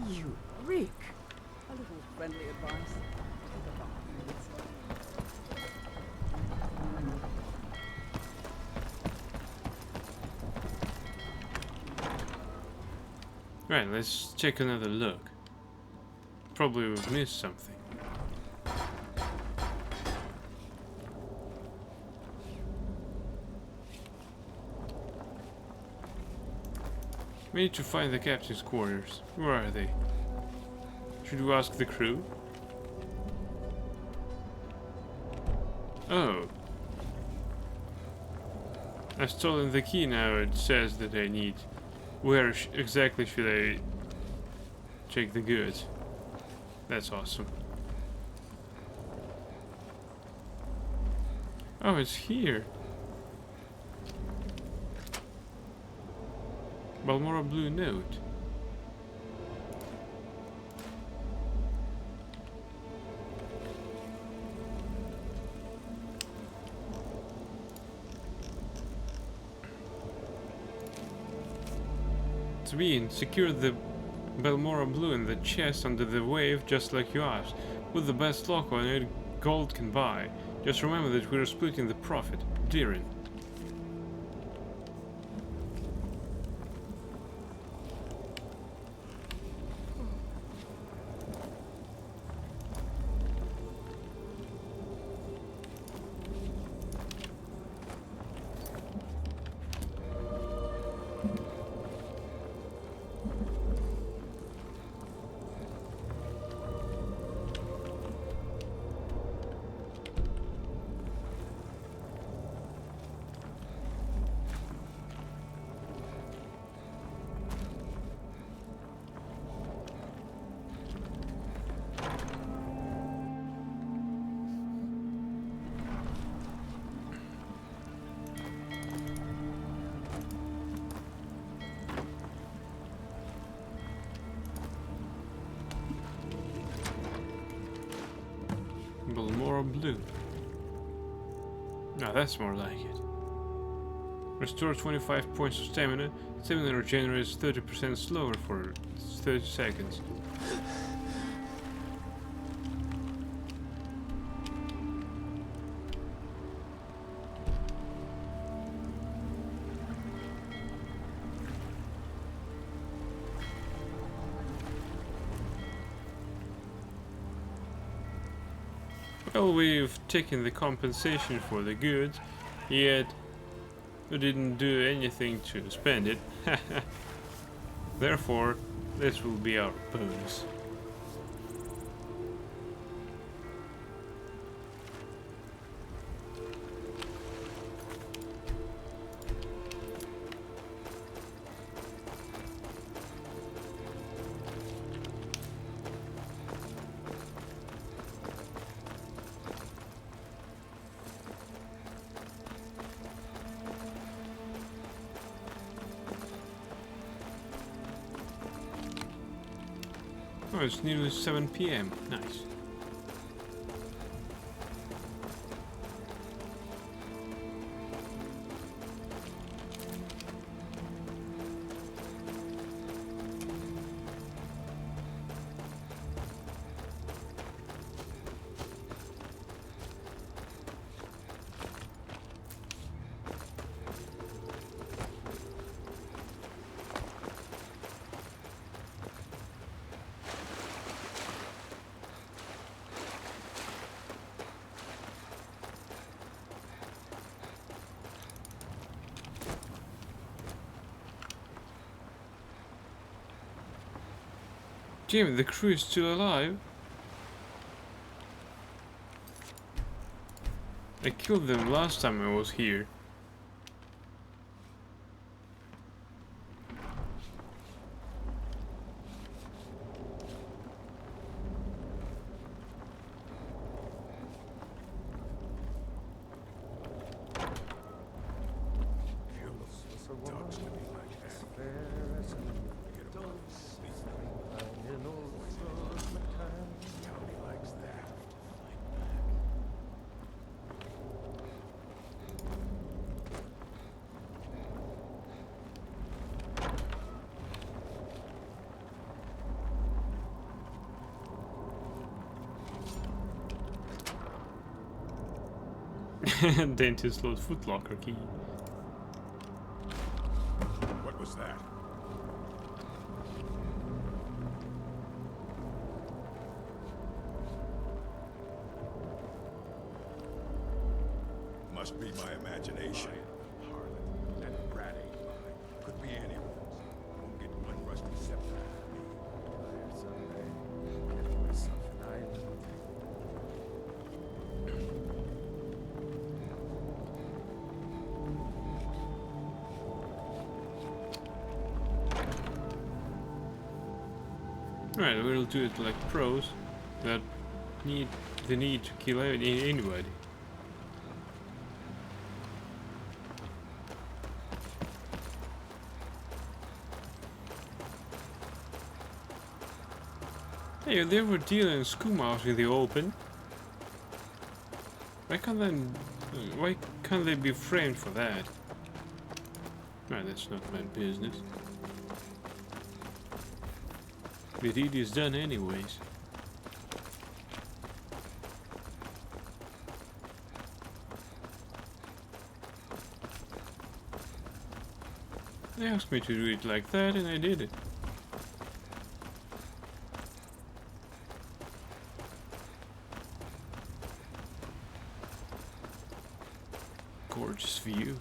You reek. A little friendly advice. Right, let's take another look. Probably we've missed something. We need to find the captain's quarters. Where are they? Should we ask the crew? Oh. I've stolen the key now. It says that I need. Where exactly should I check the goods? That's awesome. Oh, it's here. Balmora Blue note. Sabine, secure the Balmora Blue in the chest under the wave just like you asked. With the best lock on it, gold can buy. Just remember that we're splitting the profit. Diren. Balmora Blue. Now that's more like it. Restore 25 points of stamina. Stamina regenerates 30% slower for 30 seconds. Well, we've taken the compensation for the goods, yet we didn't do anything to spend it. Therefore, this will be our bonus. Oh, it's nearly 7 PM. Nice. Damn, the crew is still alive. I killed them last time I was here. Dentist load footlocker key. What was that? Must be my imagination. Harlan, that rat ain't mine. Could be anyone's. Won't get one rusty scepter out of me. Someday, get myself an island. Right, we'll do it like pros that need the need to kill anybody. Hey, they were dealing skoomals in the open. Why can't they be framed for that? Right, that's not my business. The deed is done anyways. They asked me to do it like that and I did it. Gorgeous view.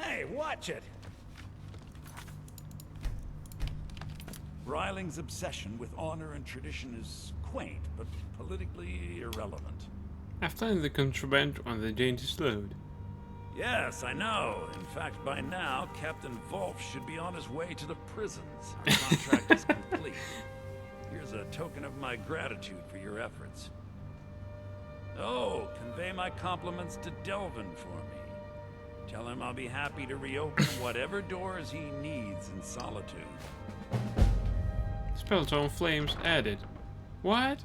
Hey, watch it! Ryling's obsession with honor and tradition is quaint, but politically irrelevant. I've found the contraband on the dentist load. Yes, I know. In fact, by now, Captain Wolf should be on his way to the prisons. Our contract is complete. Here's a token of my gratitude for your efforts. Oh, convey my compliments to Delvin for me. Tell him I'll be happy to reopen whatever doors he needs in Solitude. Spelltone flames added. What?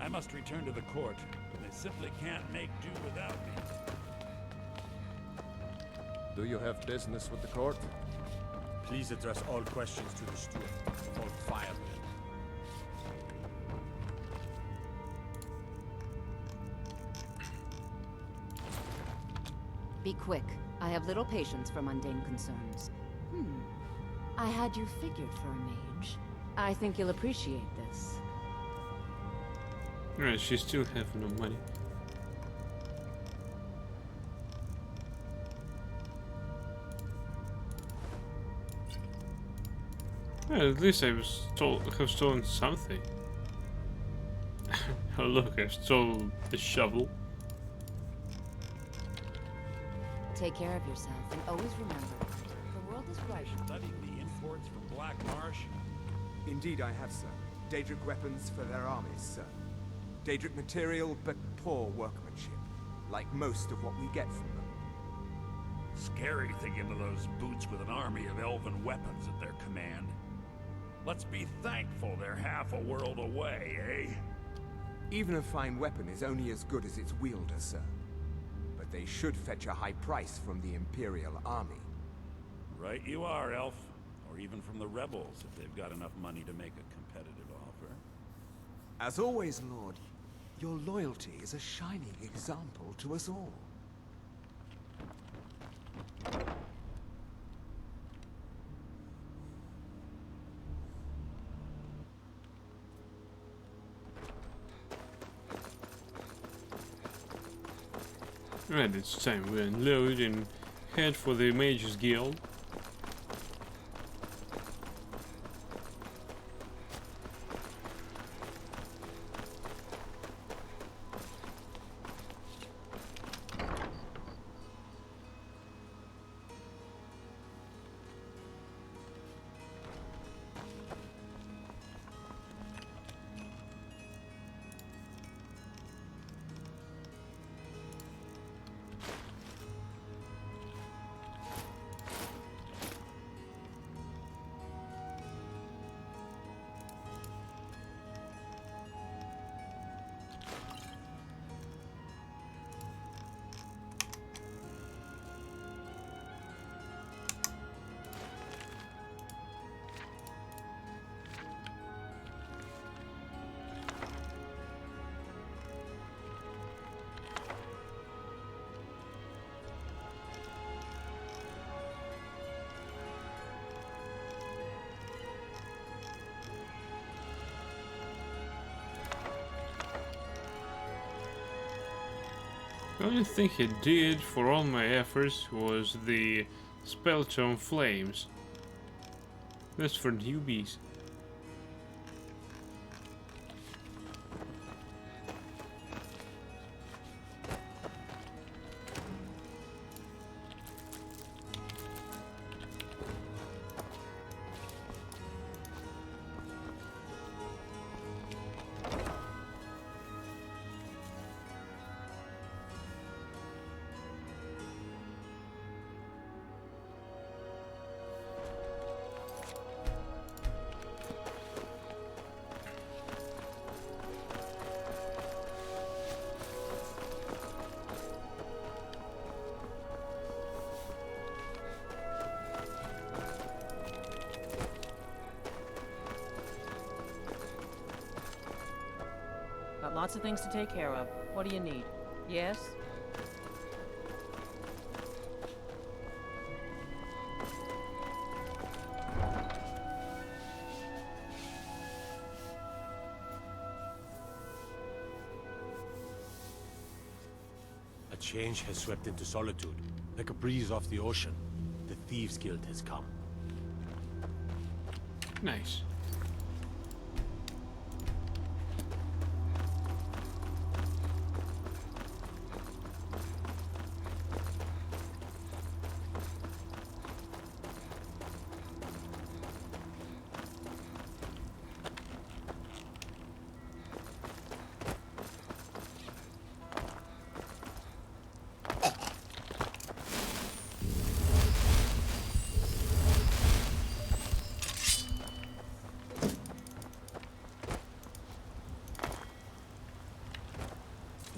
I must return to the court. They simply can't make do without me. Do you have business with the court? Please address all questions to the steward. Hold fire with him. Be quick. I have little patience for mundane concerns. I had you figured for a mage. I think you'll appreciate this. Right, she still have no money. Well, at least I was have stolen something. Oh look, I stole the shovel. Take care of yourself, and always remember, the world is ripe. Studying the imports from Black Marsh? Indeed I have, sir. Daedric weapons for their armies, sir. Daedric material, but poor workmanship, like most of what we get from them. Scary thinking of those boots with an army of elven weapons at their command. Let's be thankful they're half a world away, eh? Even a fine weapon is only as good as its wielder, sir. But they should fetch a high price from the Imperial army. Right you are, Elf. Or even from the rebels, if they've got enough money to make a competitive offer. As always, Lord, your loyalty is a shining example to us all. Right, it's time we unload and head for the Mages Guild. The only thing he did for all my efforts was the Spelltome Flames. That's for newbies. Got lots of things to take care of. What do you need? Yes? A change has swept into Solitude, like a breeze off the ocean. The Thieves Guild has come. Nice.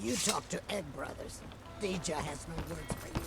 You talk to Egg Brothers. Deja has no words for you.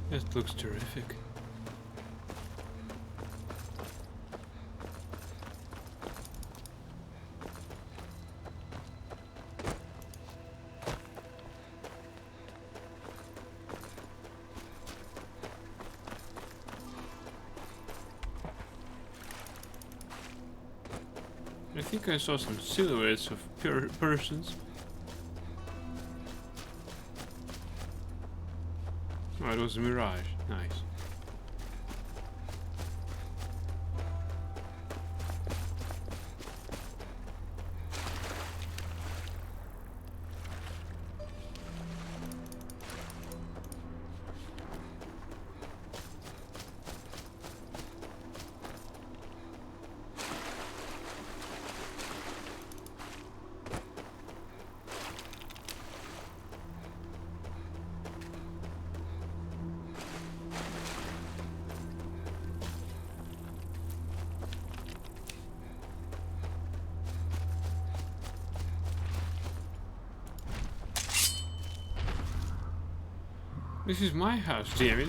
That looks terrific. think I saw some silhouettes of persons. Oh, it was a mirage. Nice. This is my house, damn it.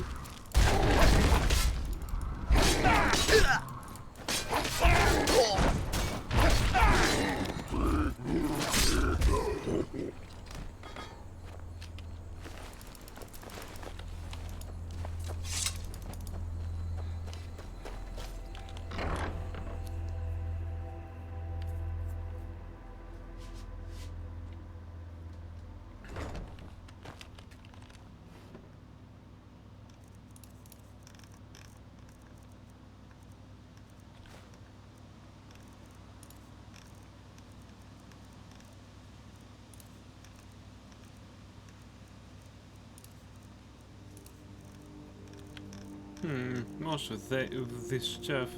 Most of this stuff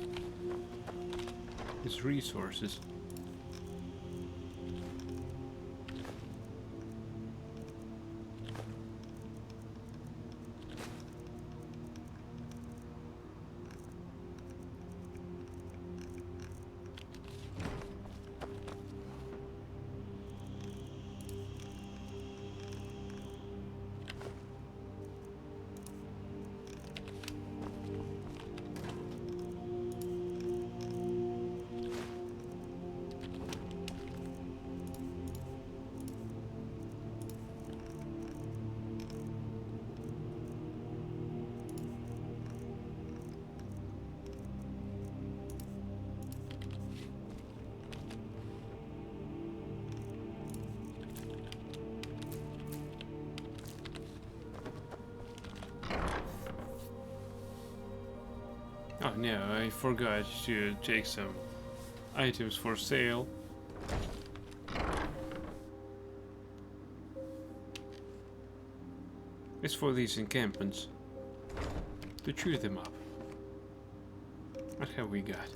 is resources. Oh no, I forgot to take some items for sale. It's for these encampments. To chew them up. What have we got?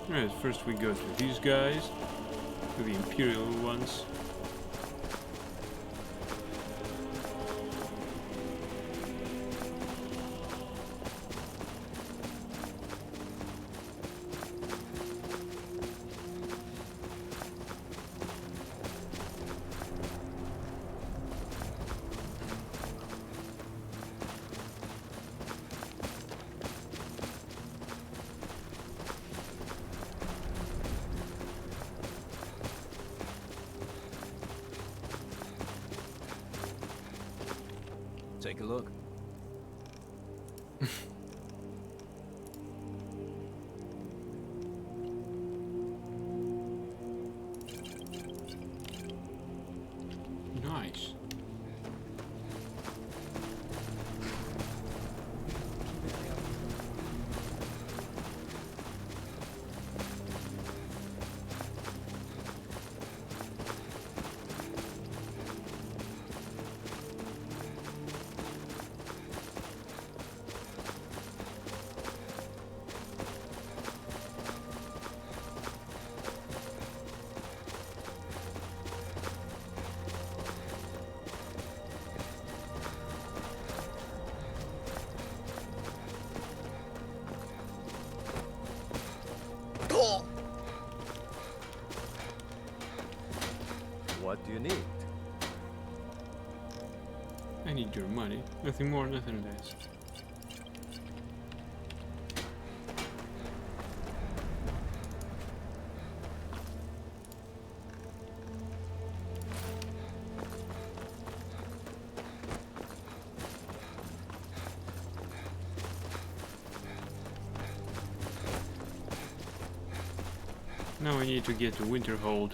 Alright, first we go to these guys, to the Imperial ones. Take a look. Nice. What do you need? I need your money. Nothing more, nothing less. Now I need to get to Winterhold.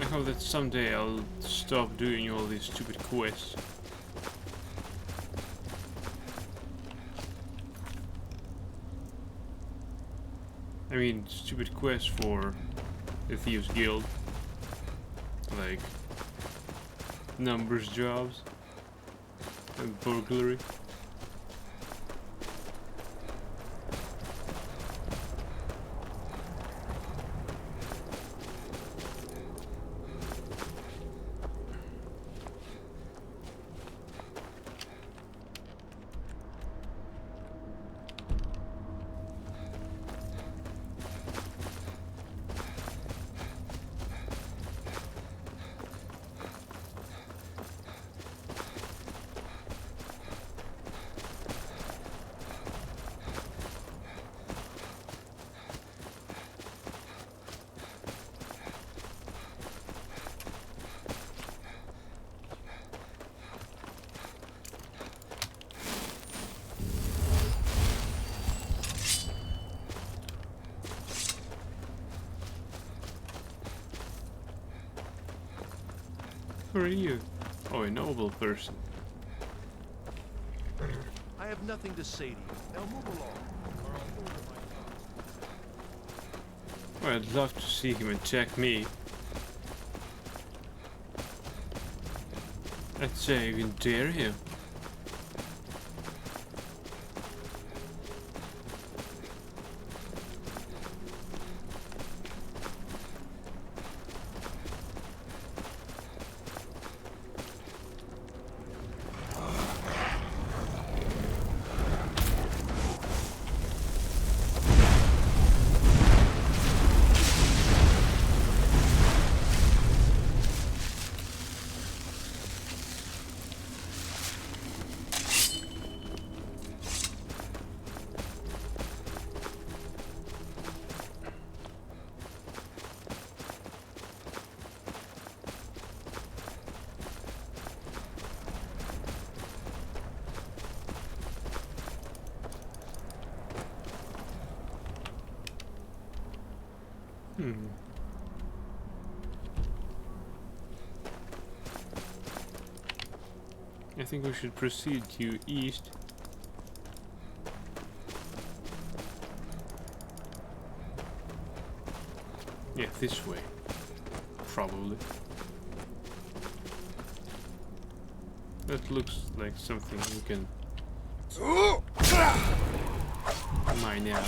I hope that someday I'll stop doing all these stupid quests. I mean, stupid quests for the Thieves Guild. Like numbers jobs and burglary. Who are you? Oh, a noble person. I have nothing to say to you. Now move along, or I'll order my Well, I'd love to see him attack me. I'd say I even dare him. I think we should proceed to east. Yeah, this way. Probably. That looks like something we can mine out.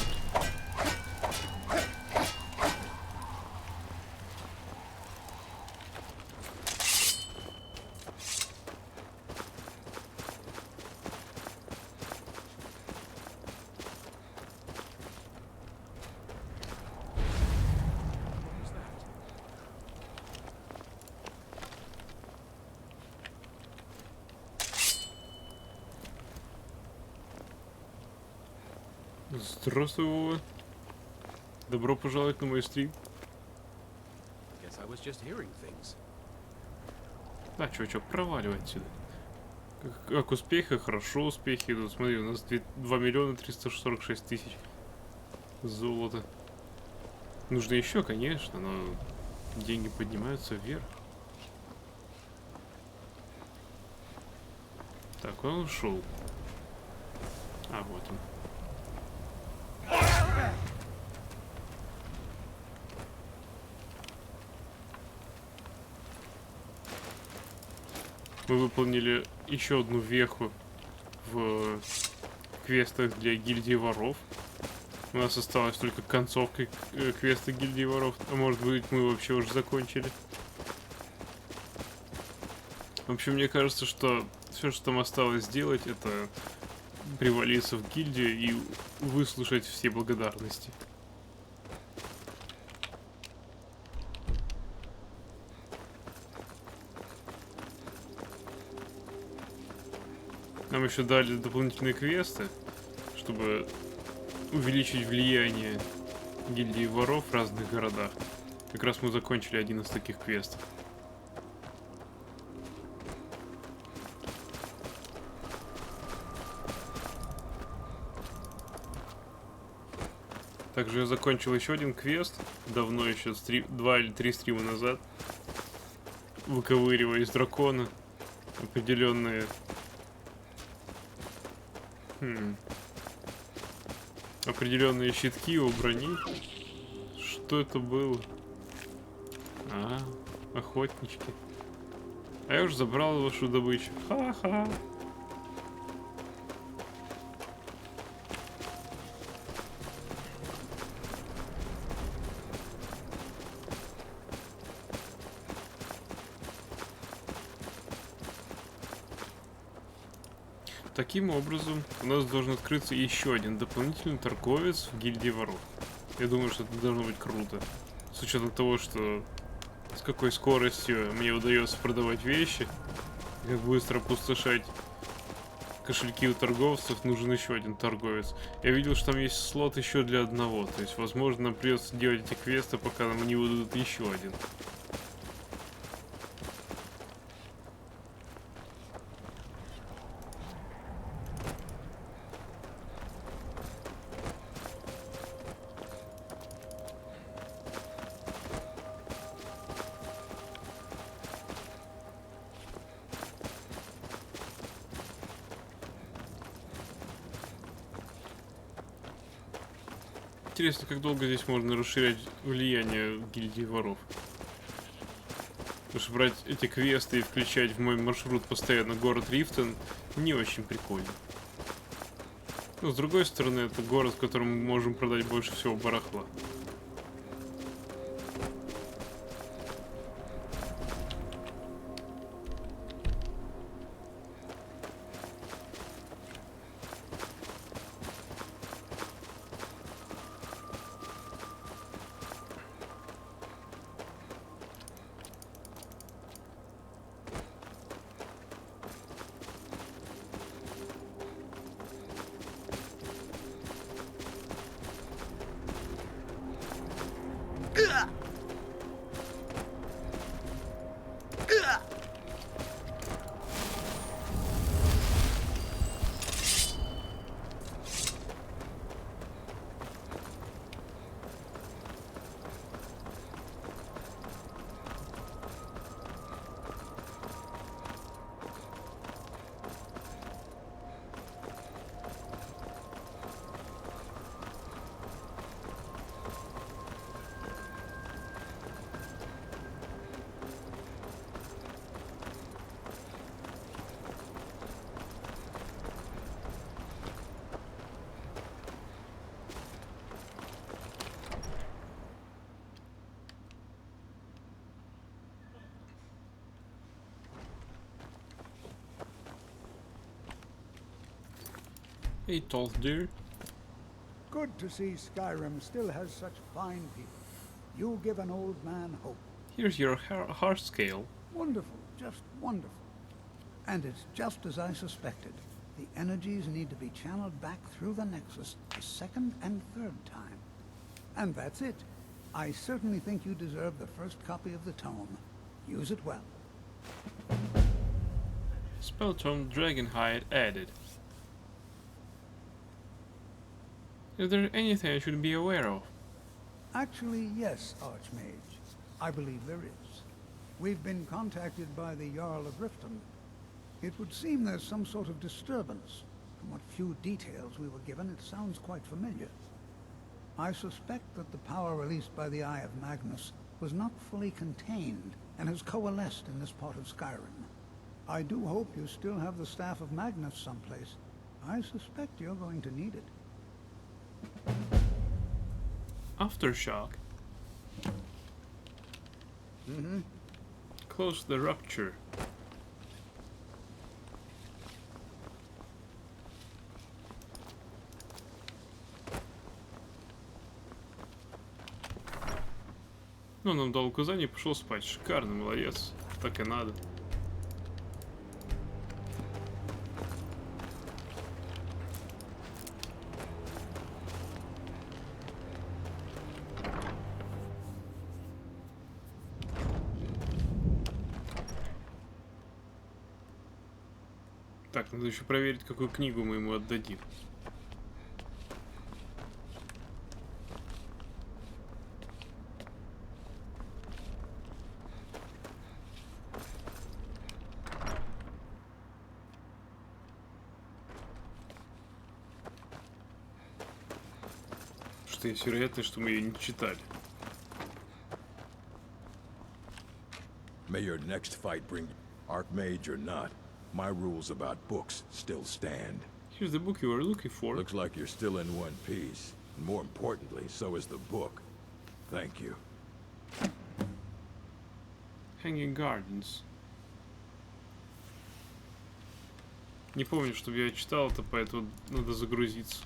Здравствуй, Вова. Добро пожаловать на мой стрим. Guess I was just hearing things. Да, чувачок, проваливай отсюда. Как успехи? Хорошо успехи идут. Смотри, у нас 2 миллиона 346 тысяч золота. Нужно еще, конечно, но деньги поднимаются вверх. Так, он ушел. А, вот он. Мы выполнили еще одну веху в квестах для гильдии воров. У нас осталась только концовка квеста гильдии воров. А может быть, мы вообще уже закончили. В общем, мне кажется, что все, что там осталось сделать, это привалиться в гильдию и выслушать все благодарности. Нам еще дали дополнительные квесты, чтобы увеличить влияние гильдии воров в разных городах. Как раз мы закончили один из таких квестов. Также я закончил еще один квест, давно еще, 2 или 3 стрима назад, выковыривая из дракона определенные определенные щитки у брони. Что это было? Охотнички. А я уже забрал вашу добычу. Ха-ха. Таким образом, у нас должен открыться еще один дополнительный торговец в гильдии воров. Я думаю, что это должно быть круто. С учетом того, что с какой скоростью мне удается продавать вещи, как быстро опустошать кошельки у торговцев, нужен еще один торговец. Я видел, что там есть слот еще для одного. То есть, возможно, нам придется делать эти квесты, пока нам не выдадут еще один. Интересно, как долго здесь можно расширять влияние гильдии воров. Потому что брать эти квесты и включать в мой маршрут постоянно город Рифтон не очень прикольно. Но с другой стороны, это город, в котором мы можем продать больше всего барахла. Hey, tall deer. Good to see Skyrim still has such fine people. You give an old man hope. Here's your heart scale. Wonderful, just wonderful. And it's just as I suspected. The energies need to be channeled back through the Nexus the second and third time. And that's it. I certainly think you deserve the first copy of the tome. Use it well. Spell tome Dragonhide added. Is there anything I should be aware of? Actually, yes, Archmage. I believe there is. We've been contacted by the Jarl of Riften. It would seem there's some sort of disturbance. From what few details we were given, it sounds quite familiar. I suspect that the power released by the Eye of Magnus was not fully contained and has coalesced in this part of Skyrim. I do hope you still have the Staff of Magnus someplace, I suspect you're going to need it. Aftershock. Mm-hmm. Close the rupture. Ну, нам дал указание, пошел спать. Шикарно, молодец. Так и надо. Так, надо еще проверить, какую книгу мы ему отдадим. Что есть вероятность, что мы ее не читали. May your next fight bring Archmage or not. My rules about books still stand. Here's the book you were looking for. Looks like you're still in one piece. And more importantly, so is the book. Thank you. Hanging Gardens. Не помню, чтобы я читал это, поэтому надо загрузиться.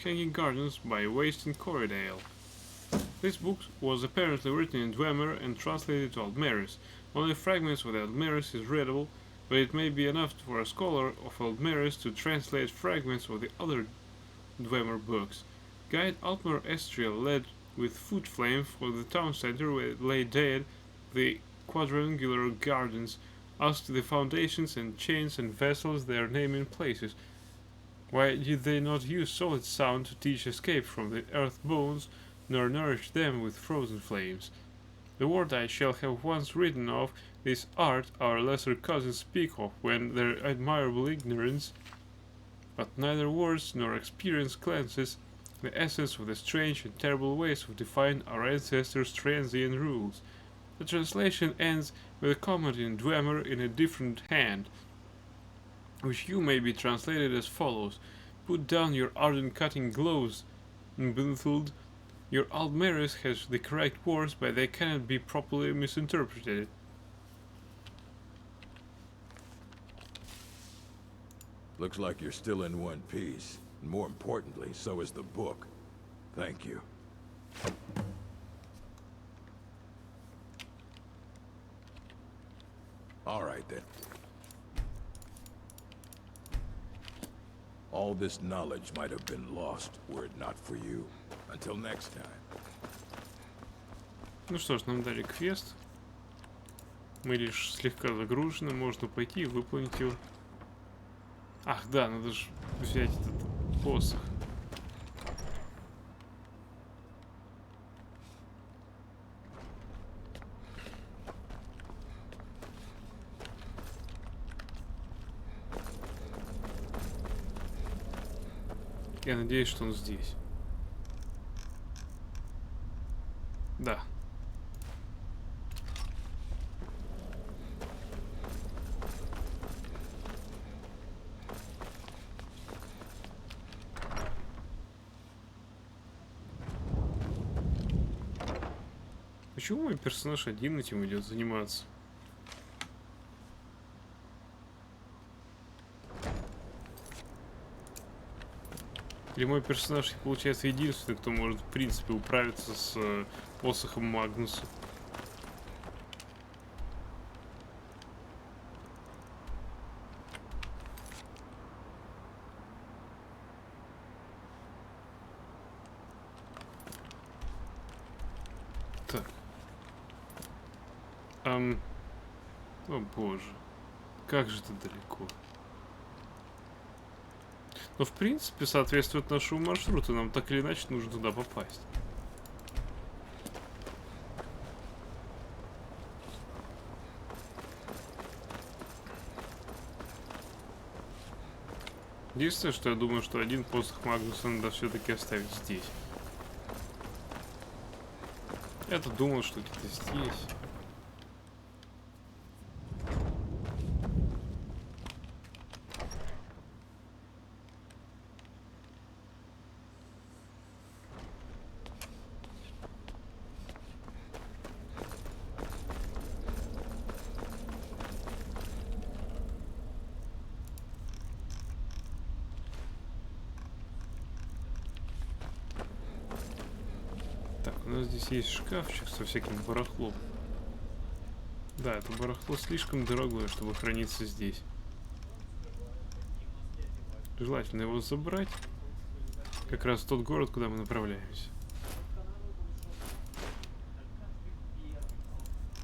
Hanging Gardens by Wayston Corridale. This book was apparently written in Dwemer and translated to Aldmeris. Only fragments of the Aldmeris is readable, but it may be enough for a scholar of Aldmeris to translate fragments of the other Dwemer books. Guide Altmar Estriel led with foot flame for the town center where it lay dead the quadrangular gardens, asked the foundations and chains and vessels their name in places. Why did they not use solid sound to teach escape from the earth bones, nor nourish them with frozen flames? The word I shall have once written of, this art our lesser cousins speak of when their admirable ignorance, but neither words nor experience cleanses the essence of the strange and terrible ways of defying our ancestors' transient rules. The translation ends with a comment in Dwemer in a different hand, which you may be translated as follows: Put down your ardent cutting gloves, Bunthuld. Your Aldmeris has the correct words, but they cannot be properly misinterpreted. Looks like you're still in one piece. And more importantly, so is the book. Thank you. All right then. All this knowledge might have been lost were it not for you. Until next time. Ну что ж, нам дали квест. Мы лишь слегка загружены, можно пойти и выполнить его. Ах, да, надо же взять этот посох. Я надеюсь, что он здесь. Да. Почему мой персонаж один этим идет заниматься? Или мой персонаж, получается, единственный, кто может, в принципе, управиться с посохом Магнуса? Так. О боже. Как же это далеко. Но в принципе соответствует нашему маршруту, нам так или иначе нужно туда попасть. Единственное, что я думаю, что один посох Магнуса надо все-таки оставить здесь. Я-то думал, что где-то здесь. У нас здесь есть шкафчик со всяким барахлом. Да, это барахло слишком дорогое, чтобы храниться здесь. Желательно его забрать. Как раз в тот город, куда мы направляемся.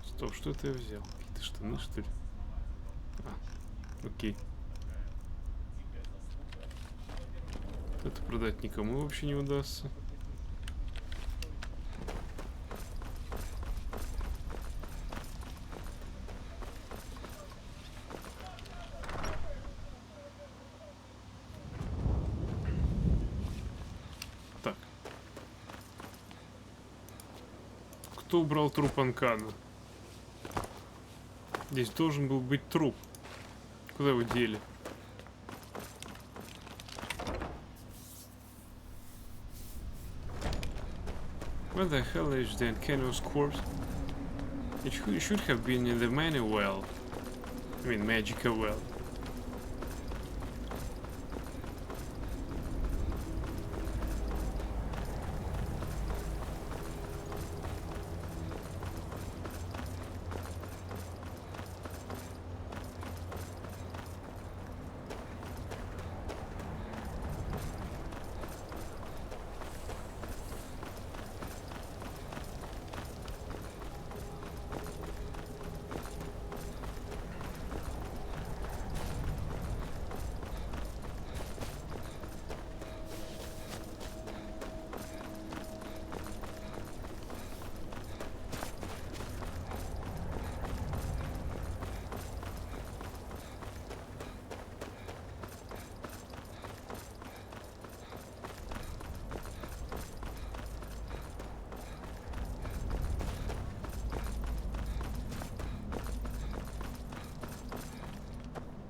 Стоп, что это я взял? Какие-то штаны, что ли? А, окей. Это продать никому вообще не удастся. Кто убрал труп Анкана? Здесь должен был быть труп. Куда его дели? Where the hell is the Ankano's corpse? It should have been in the Mani well. I mean, Magica well.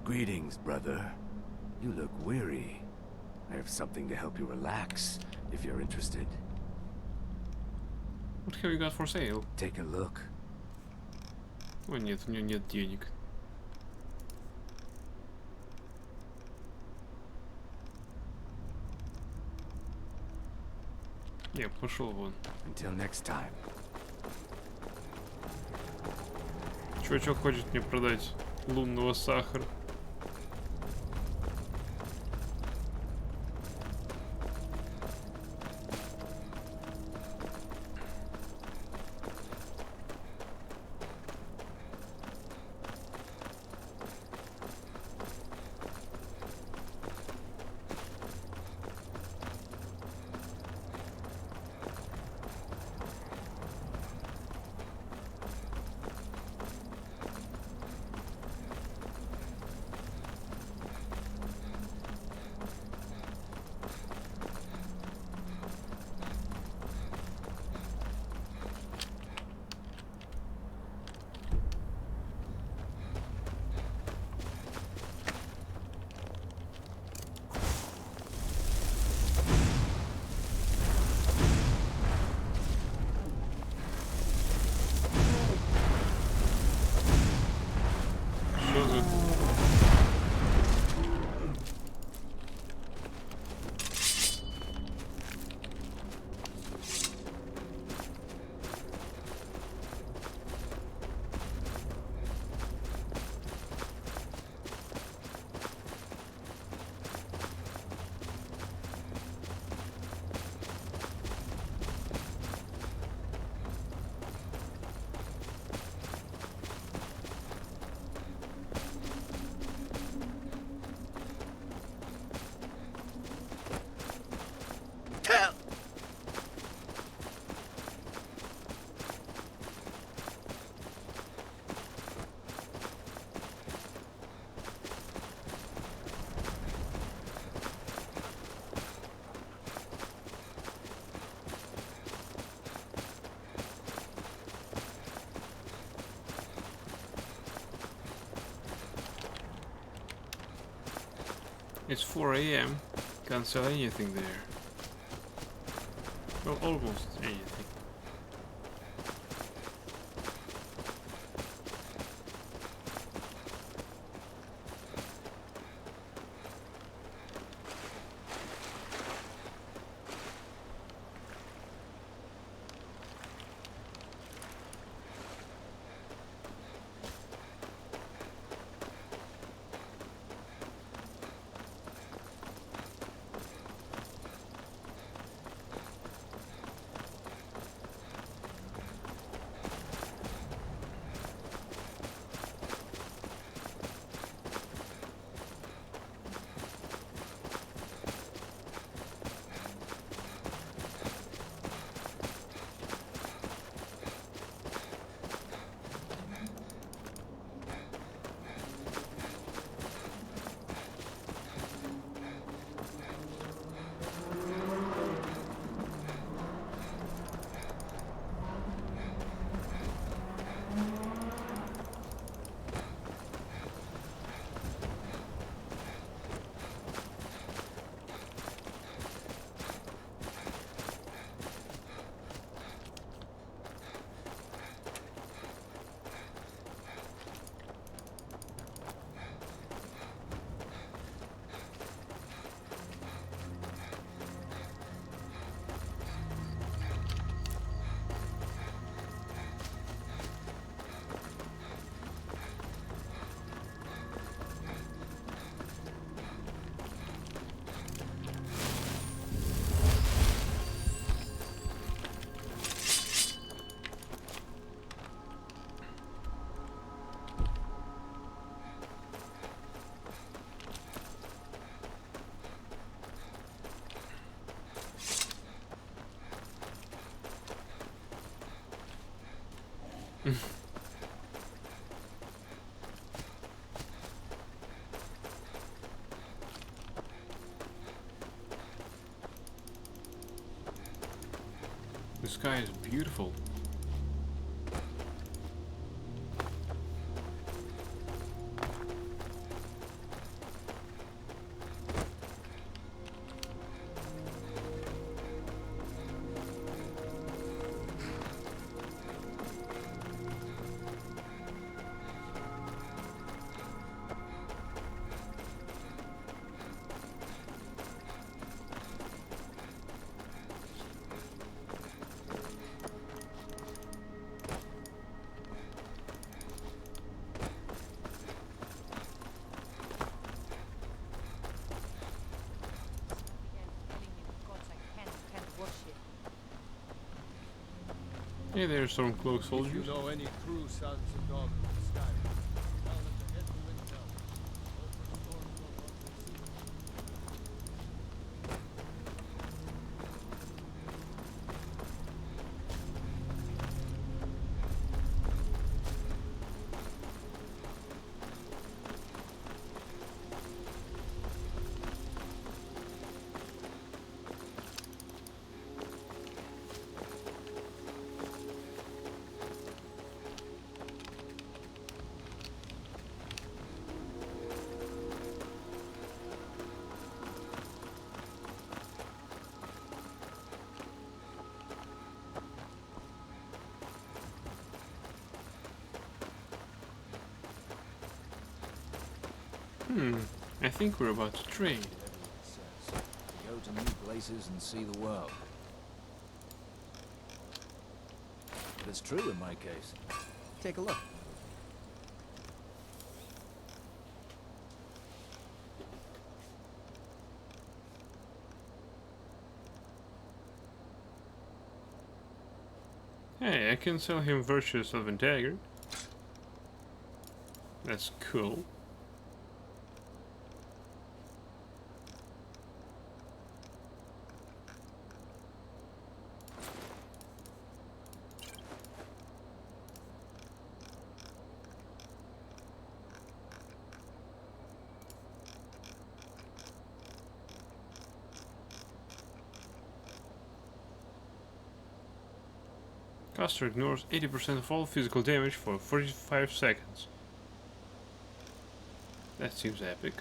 Greetings, brother. You look weary. I have something to help you relax, if you're interested. What have you got for sale? Take a look. О нет, у него нет денег. Не, пошел вон. Until next time. Чувачок хочет мне продать лунного сахара. It's 4 AM. Can't sell anything there. Well, almost anything. The sky is beautiful. Hey there, Stormcloak soldiers. If you know any true sons and daughters of Skyrim, tell them to head to Windhelm. I think we're about to trade. Go to new places and see the world. But it's true in my case. Take a look. Hey, I can sell him Virtues of Dagger. That's cool. Caster ignores 80% of all physical damage for 45 seconds. That seems epic.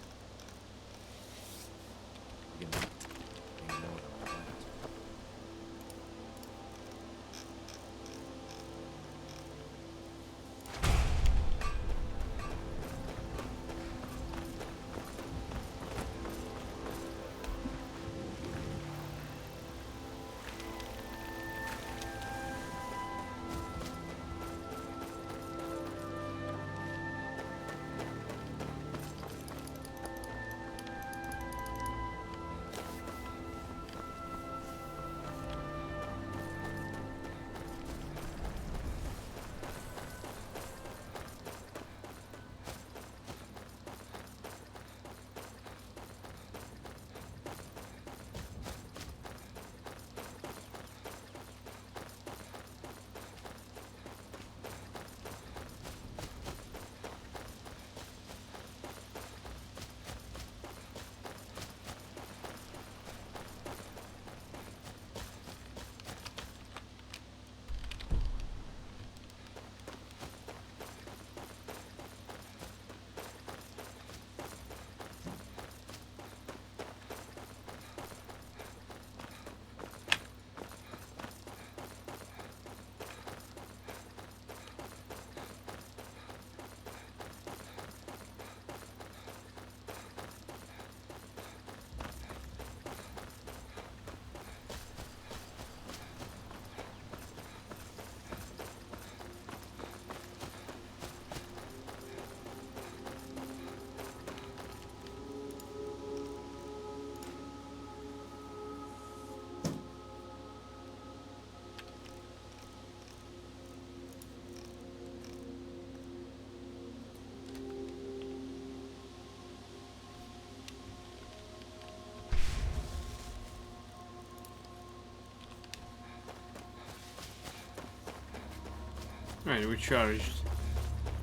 Right, we charged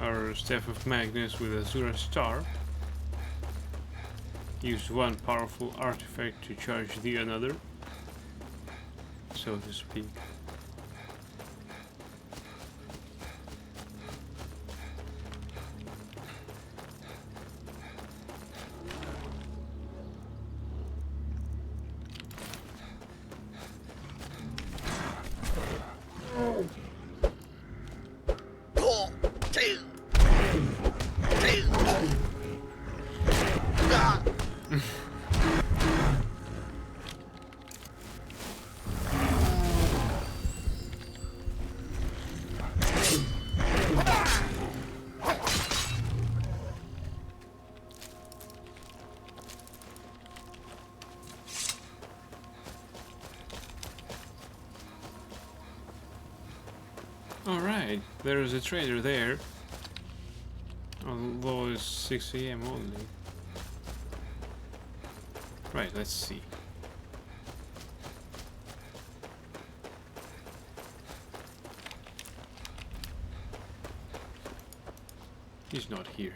our Staff of Magnus with Azura Star. Used one powerful artifact to charge the another, so to speak. Alright, there is a trader there. Although it's 6 AM only. Right, let's see. He's not here.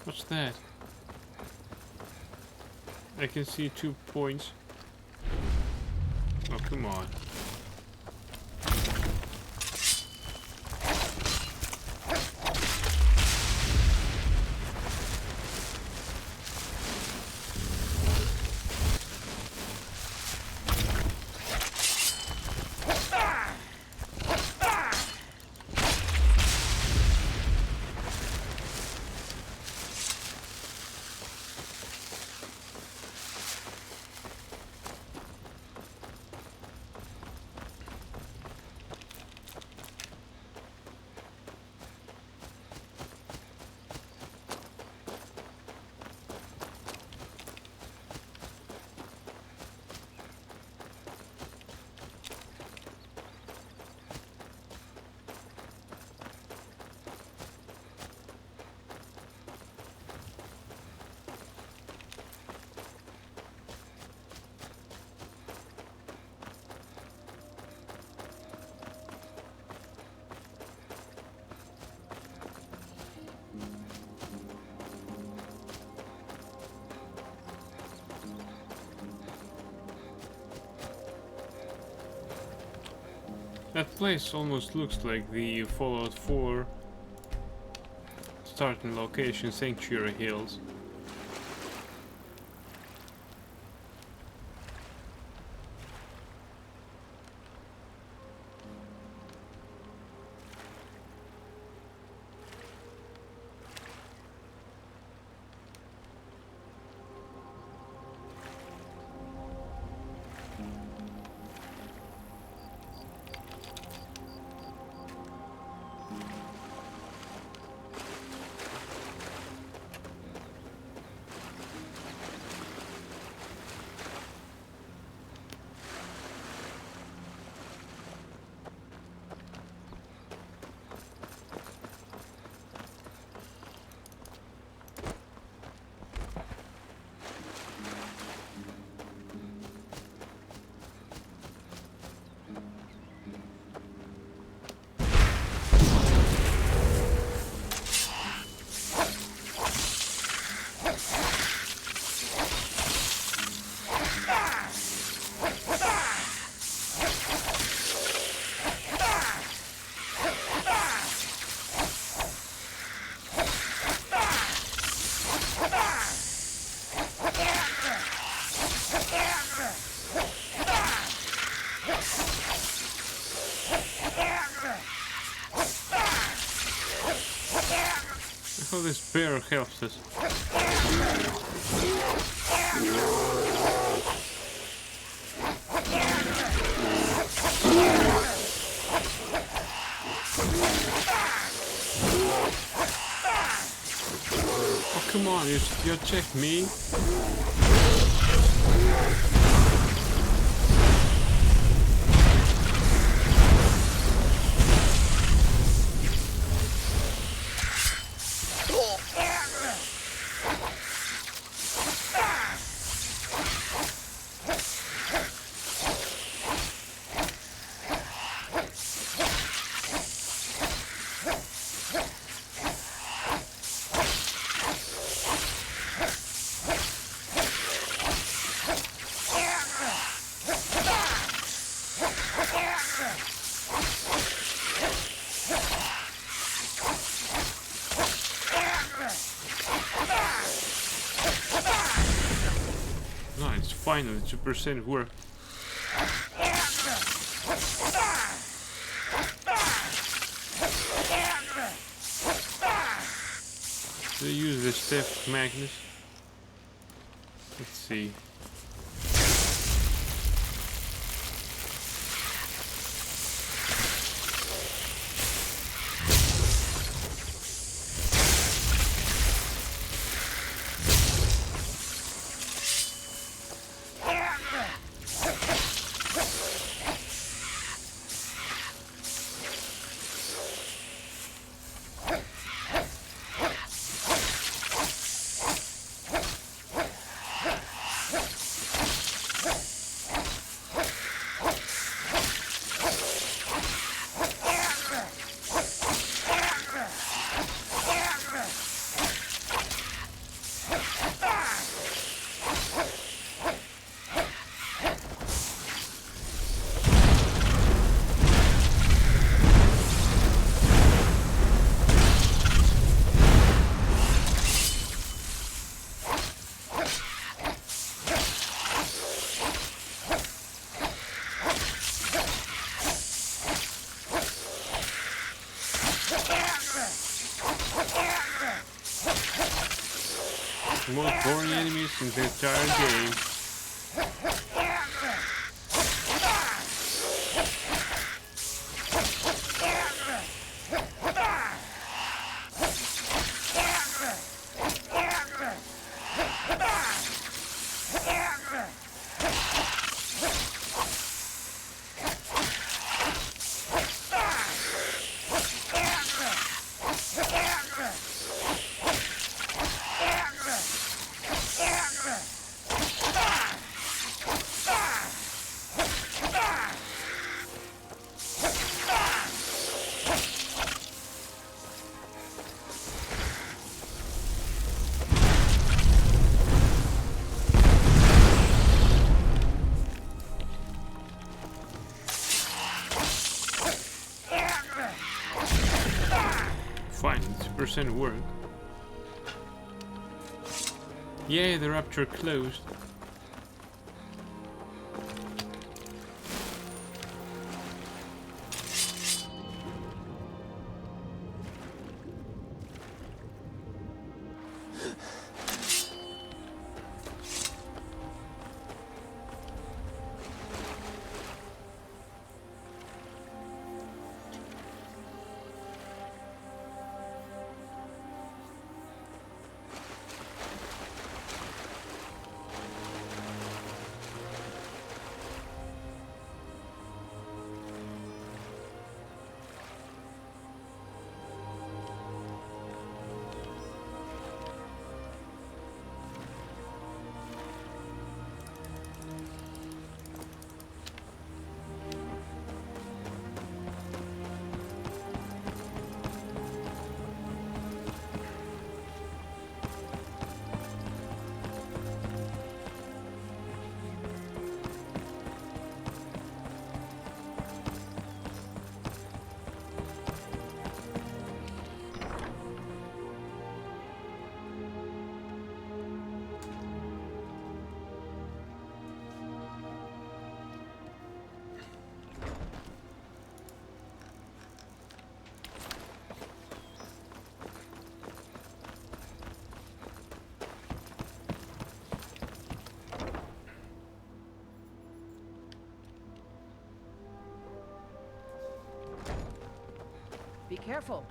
What's that? I can see 2 points. Oh, come on. That place almost looks like the Fallout 4 starting location, Sanctuary Hills. How this bear helps us. Oh, come on, you check me. Finally, 2% work. They use the Steph Magnus. Let's see. The most boring enemies in the entire game. Fine, 2% work. Yay, the rapture closed. Be careful.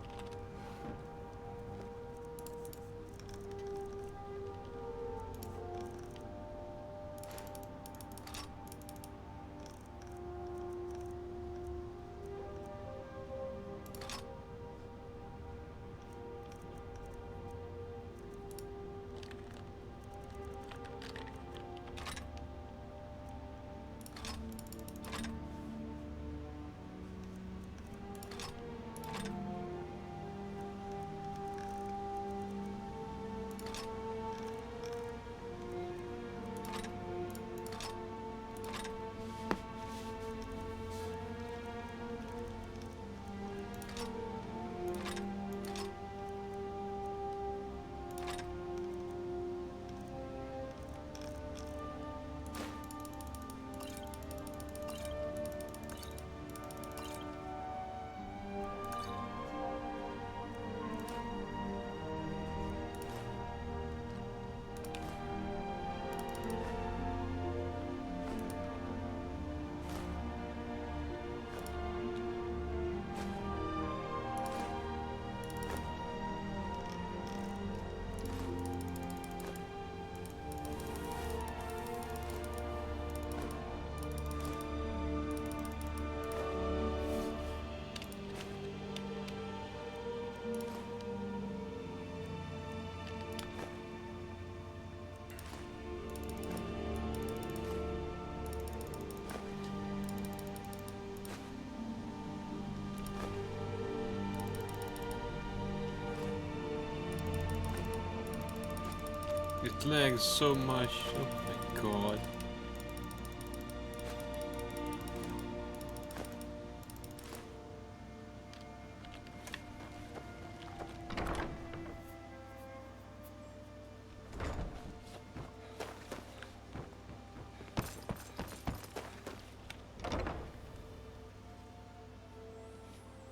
It lags so much. Oh my god.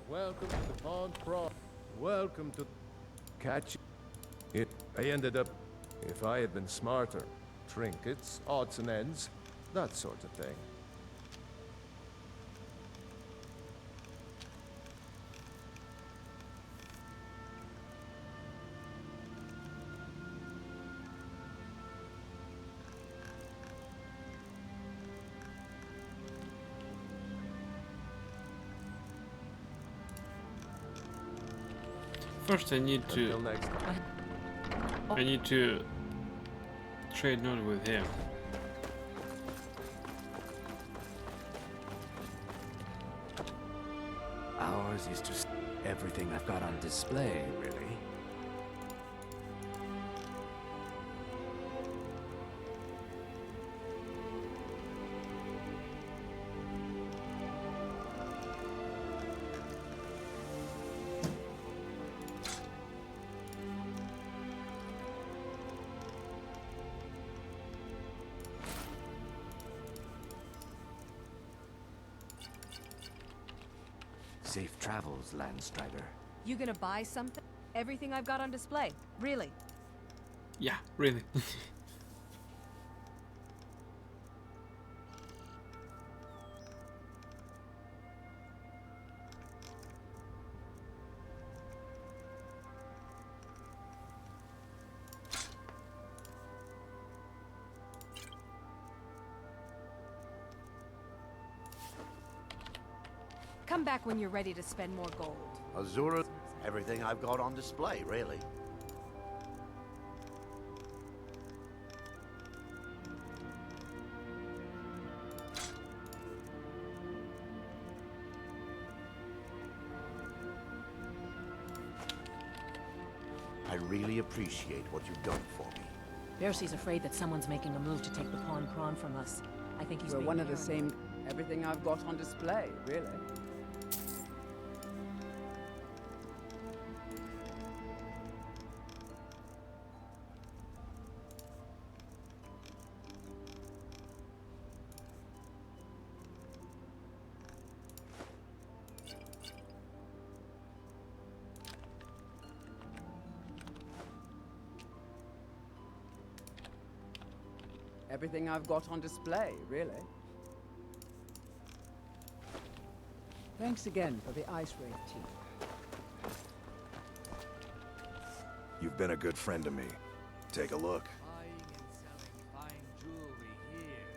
Welcome to the Pond Prawn. Welcome to... Catch it. I ended up... If I had been smarter. Trinkets, odds and ends, that sort of thing. First I need to... I need to trade note with him. Ours is just everything I've got on display, really. Safe travels, Landstrider. You gonna buy something? Everything I've got on display. Really? Yeah, really. Come back when you're ready to spend more gold. Azura, everything I've got on display, really. I really appreciate what you've done for me. Bercy's afraid that someone's making a move to take the Pawn Prawn from us. I think he's We're being one of the paranoid. same... Everything I've got on display, really. Everything I've got on display, really. Thanks again for the Ice Wraith tea. You've been a good friend to me. Take a look. Buying and selling fine jewelry here.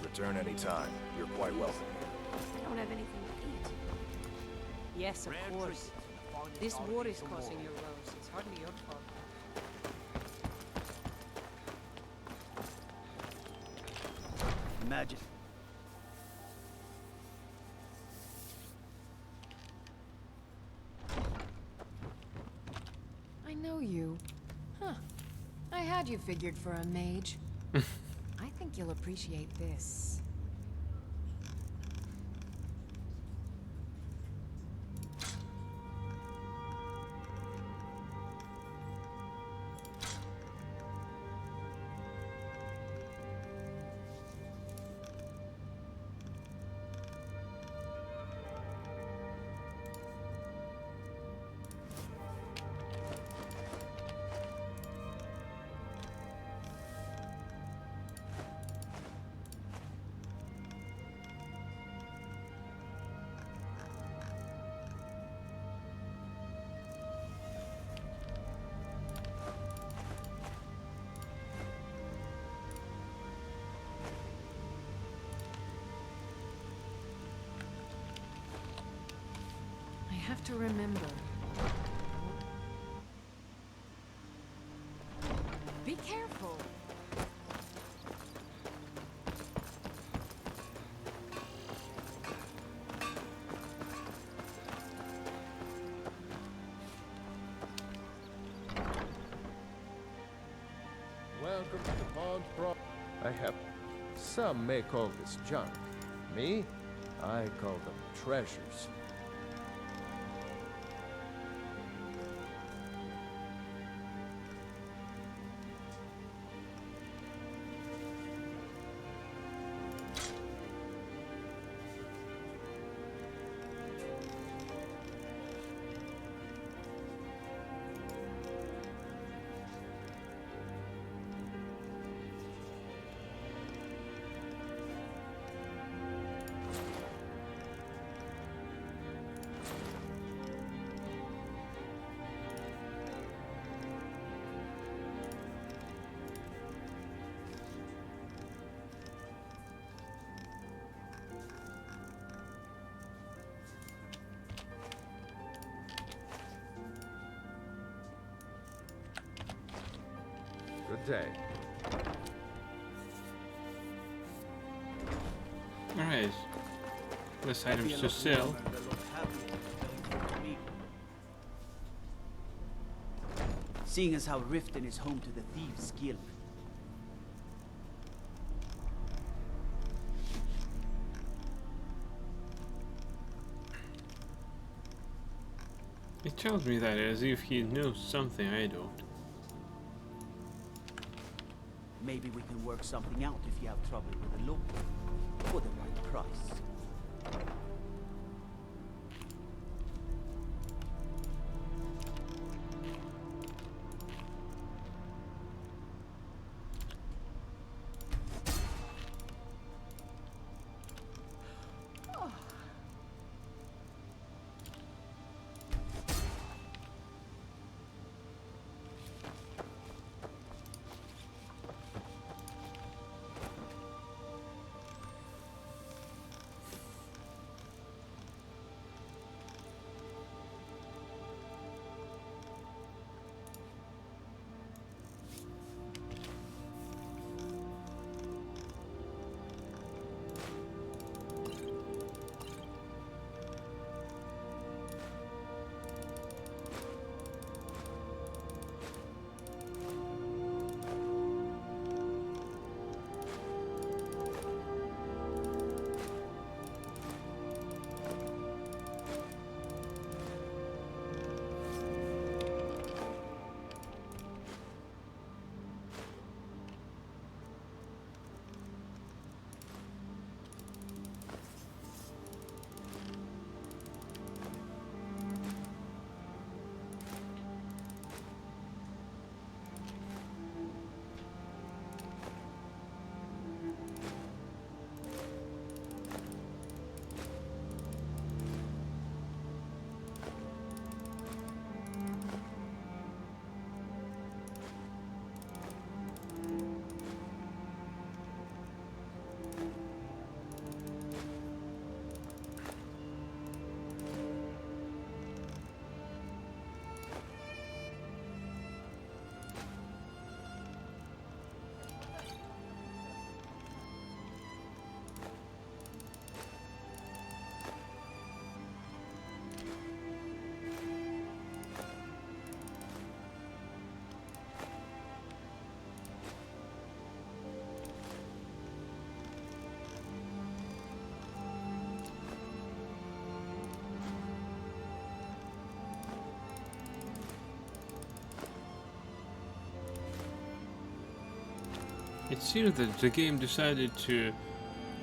Return anytime. You're quite welcome. I don't have anything to eat. Yes, of course. This war is causing your woes. It's hardly your fault. Imagine. I know you. Huh. I had you figured for a mage. I think you'll appreciate this. have to remember. Be careful. Welcome to the Pond Pro. I have. Some may call this junk. Me? I call them treasures. Good day. Alright. Less items to sell. Seeing as how Riften is home to the Thieves' Guild. He tells me that as if he knows something I don't. Maybe we can work something out if you have trouble with the law. For the right price. It seems that the game decided to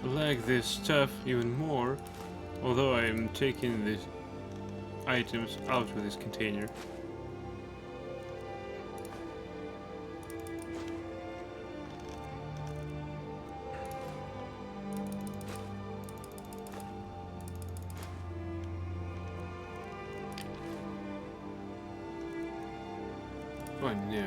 lag this stuff even more, although I am taking the items out of this container. Oh no.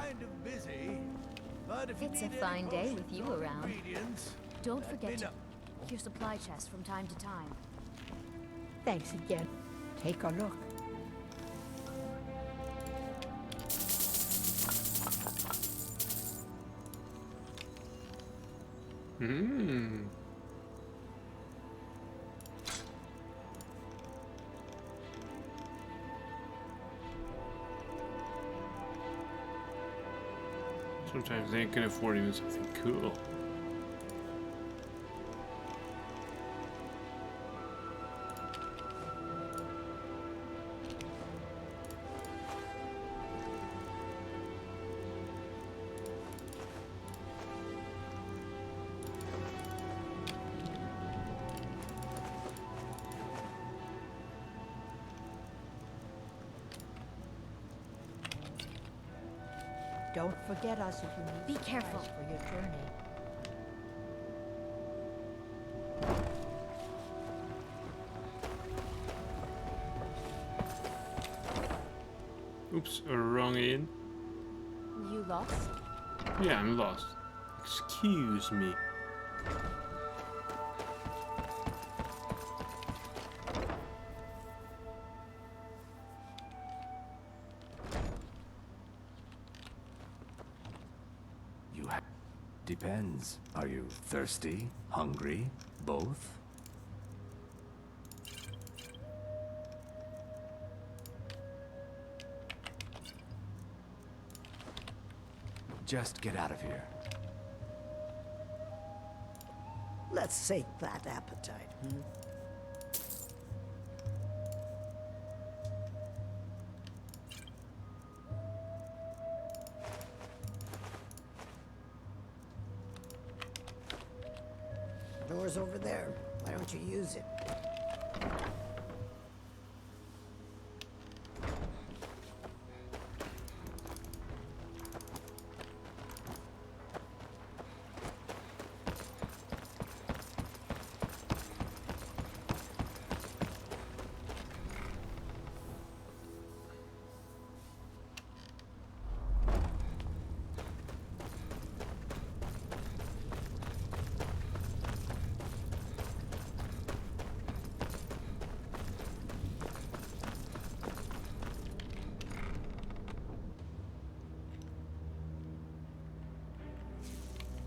kind of busy, but if you It's a need any fine day potions with you or around. ingredients, Don't let me forget to know. check your supply chest from time to time. Thanks again. Take a look. Hmm. Sometimes they can afford even something cool. Don't forget us if you need Be supplies careful. for your journey. Oops, wrong in. You lost? Yeah, I'm lost. Excuse me. Depends. Are you thirsty? Hungry? Both? Just get out of here. Let's sate that appetite, hmm? Door's over there. Why don't you use it?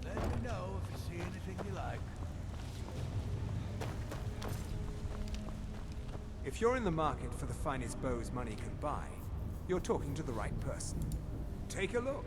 Let me know if you see anything you like. If you're in the market for the finest bows money can buy, you're talking to the right person. Take a look.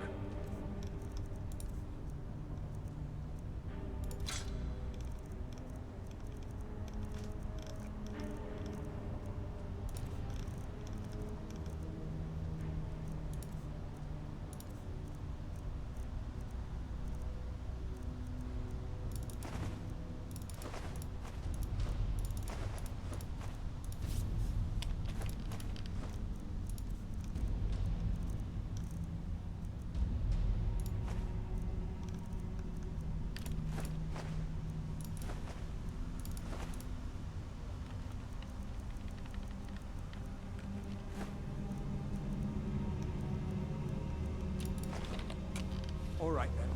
All right then.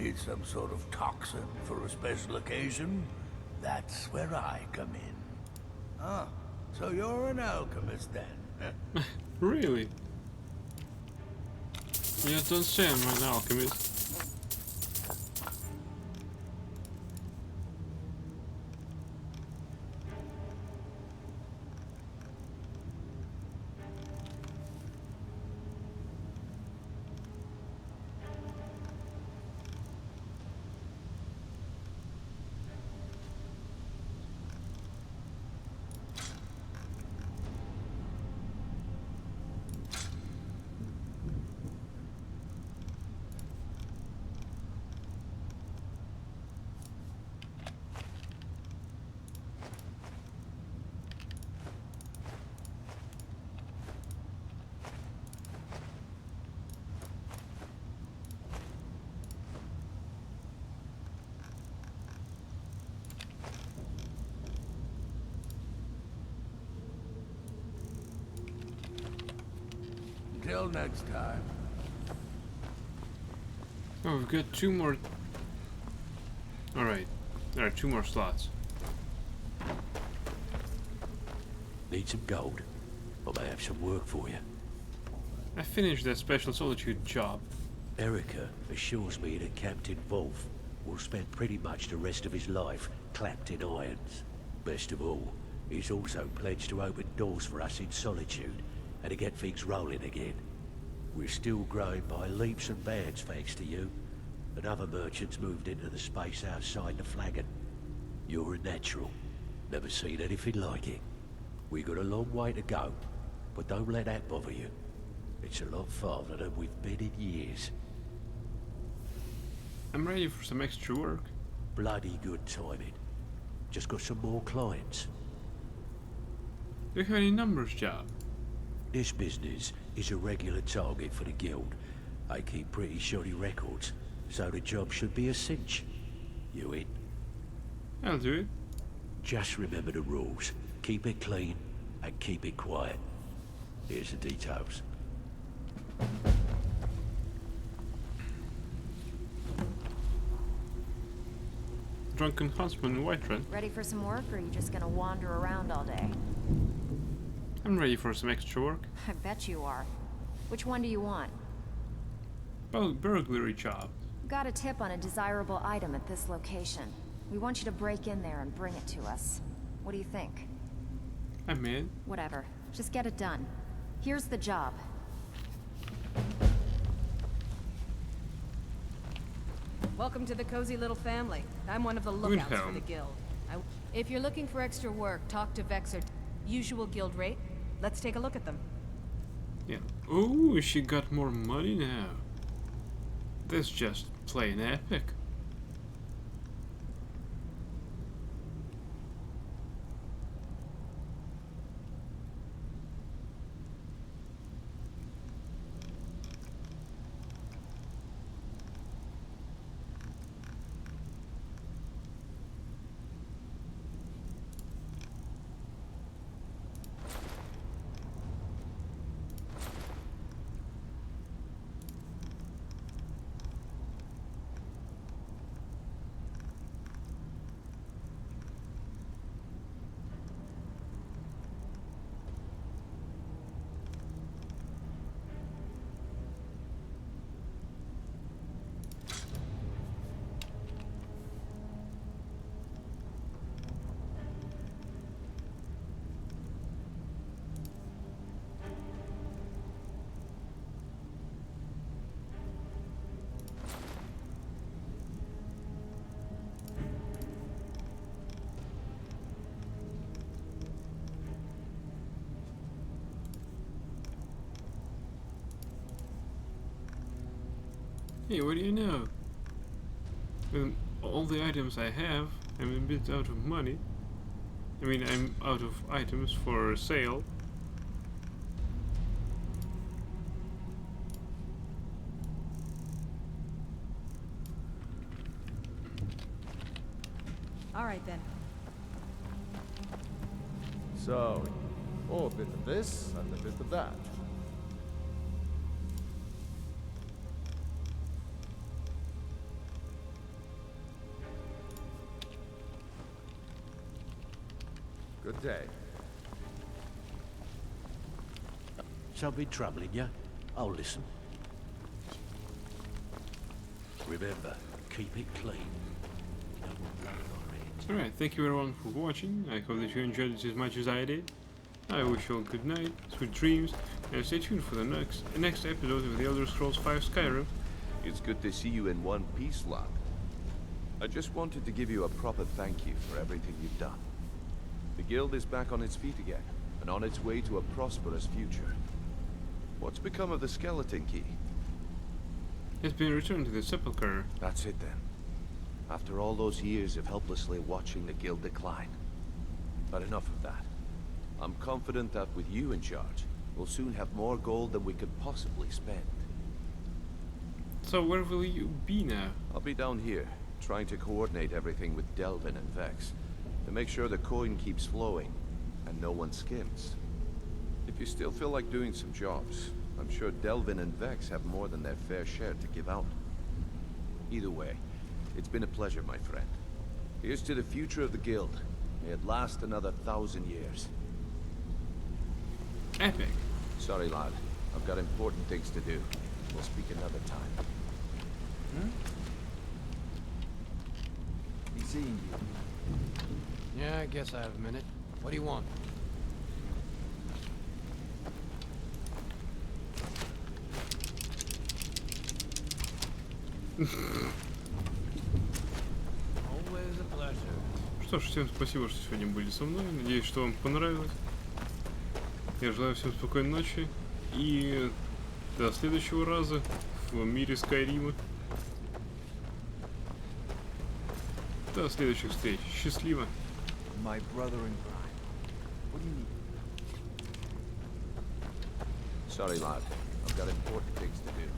Need some sort of toxin for a special occasion? That's where I come in. Ah, so you're an alchemist then? Really? You don't say I'm an alchemist. Until next time. Oh, we've got 2 more. Alright, there are 2 more slots. Need some gold? I may have some work for you. I finished that Special Solitude job. Erica assures me that Captain Wolf will spend pretty much the rest of his life clapped in irons. Best of all, he's also pledged to open doors for us in Solitude and to get things rolling again. We're still growing by leaps and bounds thanks to you, and other merchants moved into the space outside the flagon. You're a natural. Never seen anything like it. We got a long way to go, but don't let that bother you. It's a lot farther than we've been in years. I'm ready for some extra work. Bloody good timing. Just got some more clients. Do you have any numbers, job? This business is a regular target for the guild. I keep pretty shoddy records, so the job should be a cinch. You in? I'll do it. Just remember the rules. Keep it clean and keep it quiet. Here's the details. Drunken Huntsman in Whiterun. Ready for some work, or are you just gonna wander around all day? I'm ready for some extra work. I bet you are. Which one do you want? Burglary job. Got a tip on a desirable item at this location. We want you to break in there and bring it to us. What do you think? I'm in. Whatever. Just get it done. Here's the job. Welcome to the cozy little family. I'm one of the lookouts for Wilhelm. the guild. If you're looking for extra work, talk to Vexer. Usual guild rate. Let's take a look at them. Yeah. Oh, she got more money now. That's just plain epic. Hey, what do you know? With all the items I have, I'm a bit out of money. I mean, I'm out of items for sale. All right then. So, a bit of this and a bit of that. Good day. Something troubling you? I'll listen. Remember, keep it clean. Alright, thank you everyone for watching. I hope that you enjoyed it as much as I did. I wish you all good night, sweet dreams, and stay tuned for the next episode of The Elder Scrolls V Skyrim. It's good to see you in one piece, lad. I just wanted to give you a proper thank you for everything you've done. The guild is back on its feet again, and on its way to a prosperous future. What's become of the skeleton key? It's been returned to the Sepulchre. That's it then. After all those years of helplessly watching the guild decline. But enough of that. I'm confident that with you in charge, we'll soon have more gold than we could possibly spend. So where will you be now? I'll be down here, trying to coordinate everything with Delvin and Vex, to make sure the coin keeps flowing, and no one skims. If you still feel like doing some jobs, I'm sure Delvin and Vex have more than their fair share to give out. Either way, it's been a pleasure, my friend. Here's to the future of the guild. May it last another 1,000 years. Epic. Sorry, lad. I've got important things to do. We'll speak another time. Be seeing you. Yeah, I guess I have a minute. What do you want? Always a pleasure. Что ж, всем спасибо, что сегодня были со мной. Надеюсь, что вам понравилось. Я желаю всем спокойной ночи. И до следующего раза в мире Скайрима. До следующих встреч. Счастливо. My brother in crime. What do you need? Sorry, lad. I've got important things to do.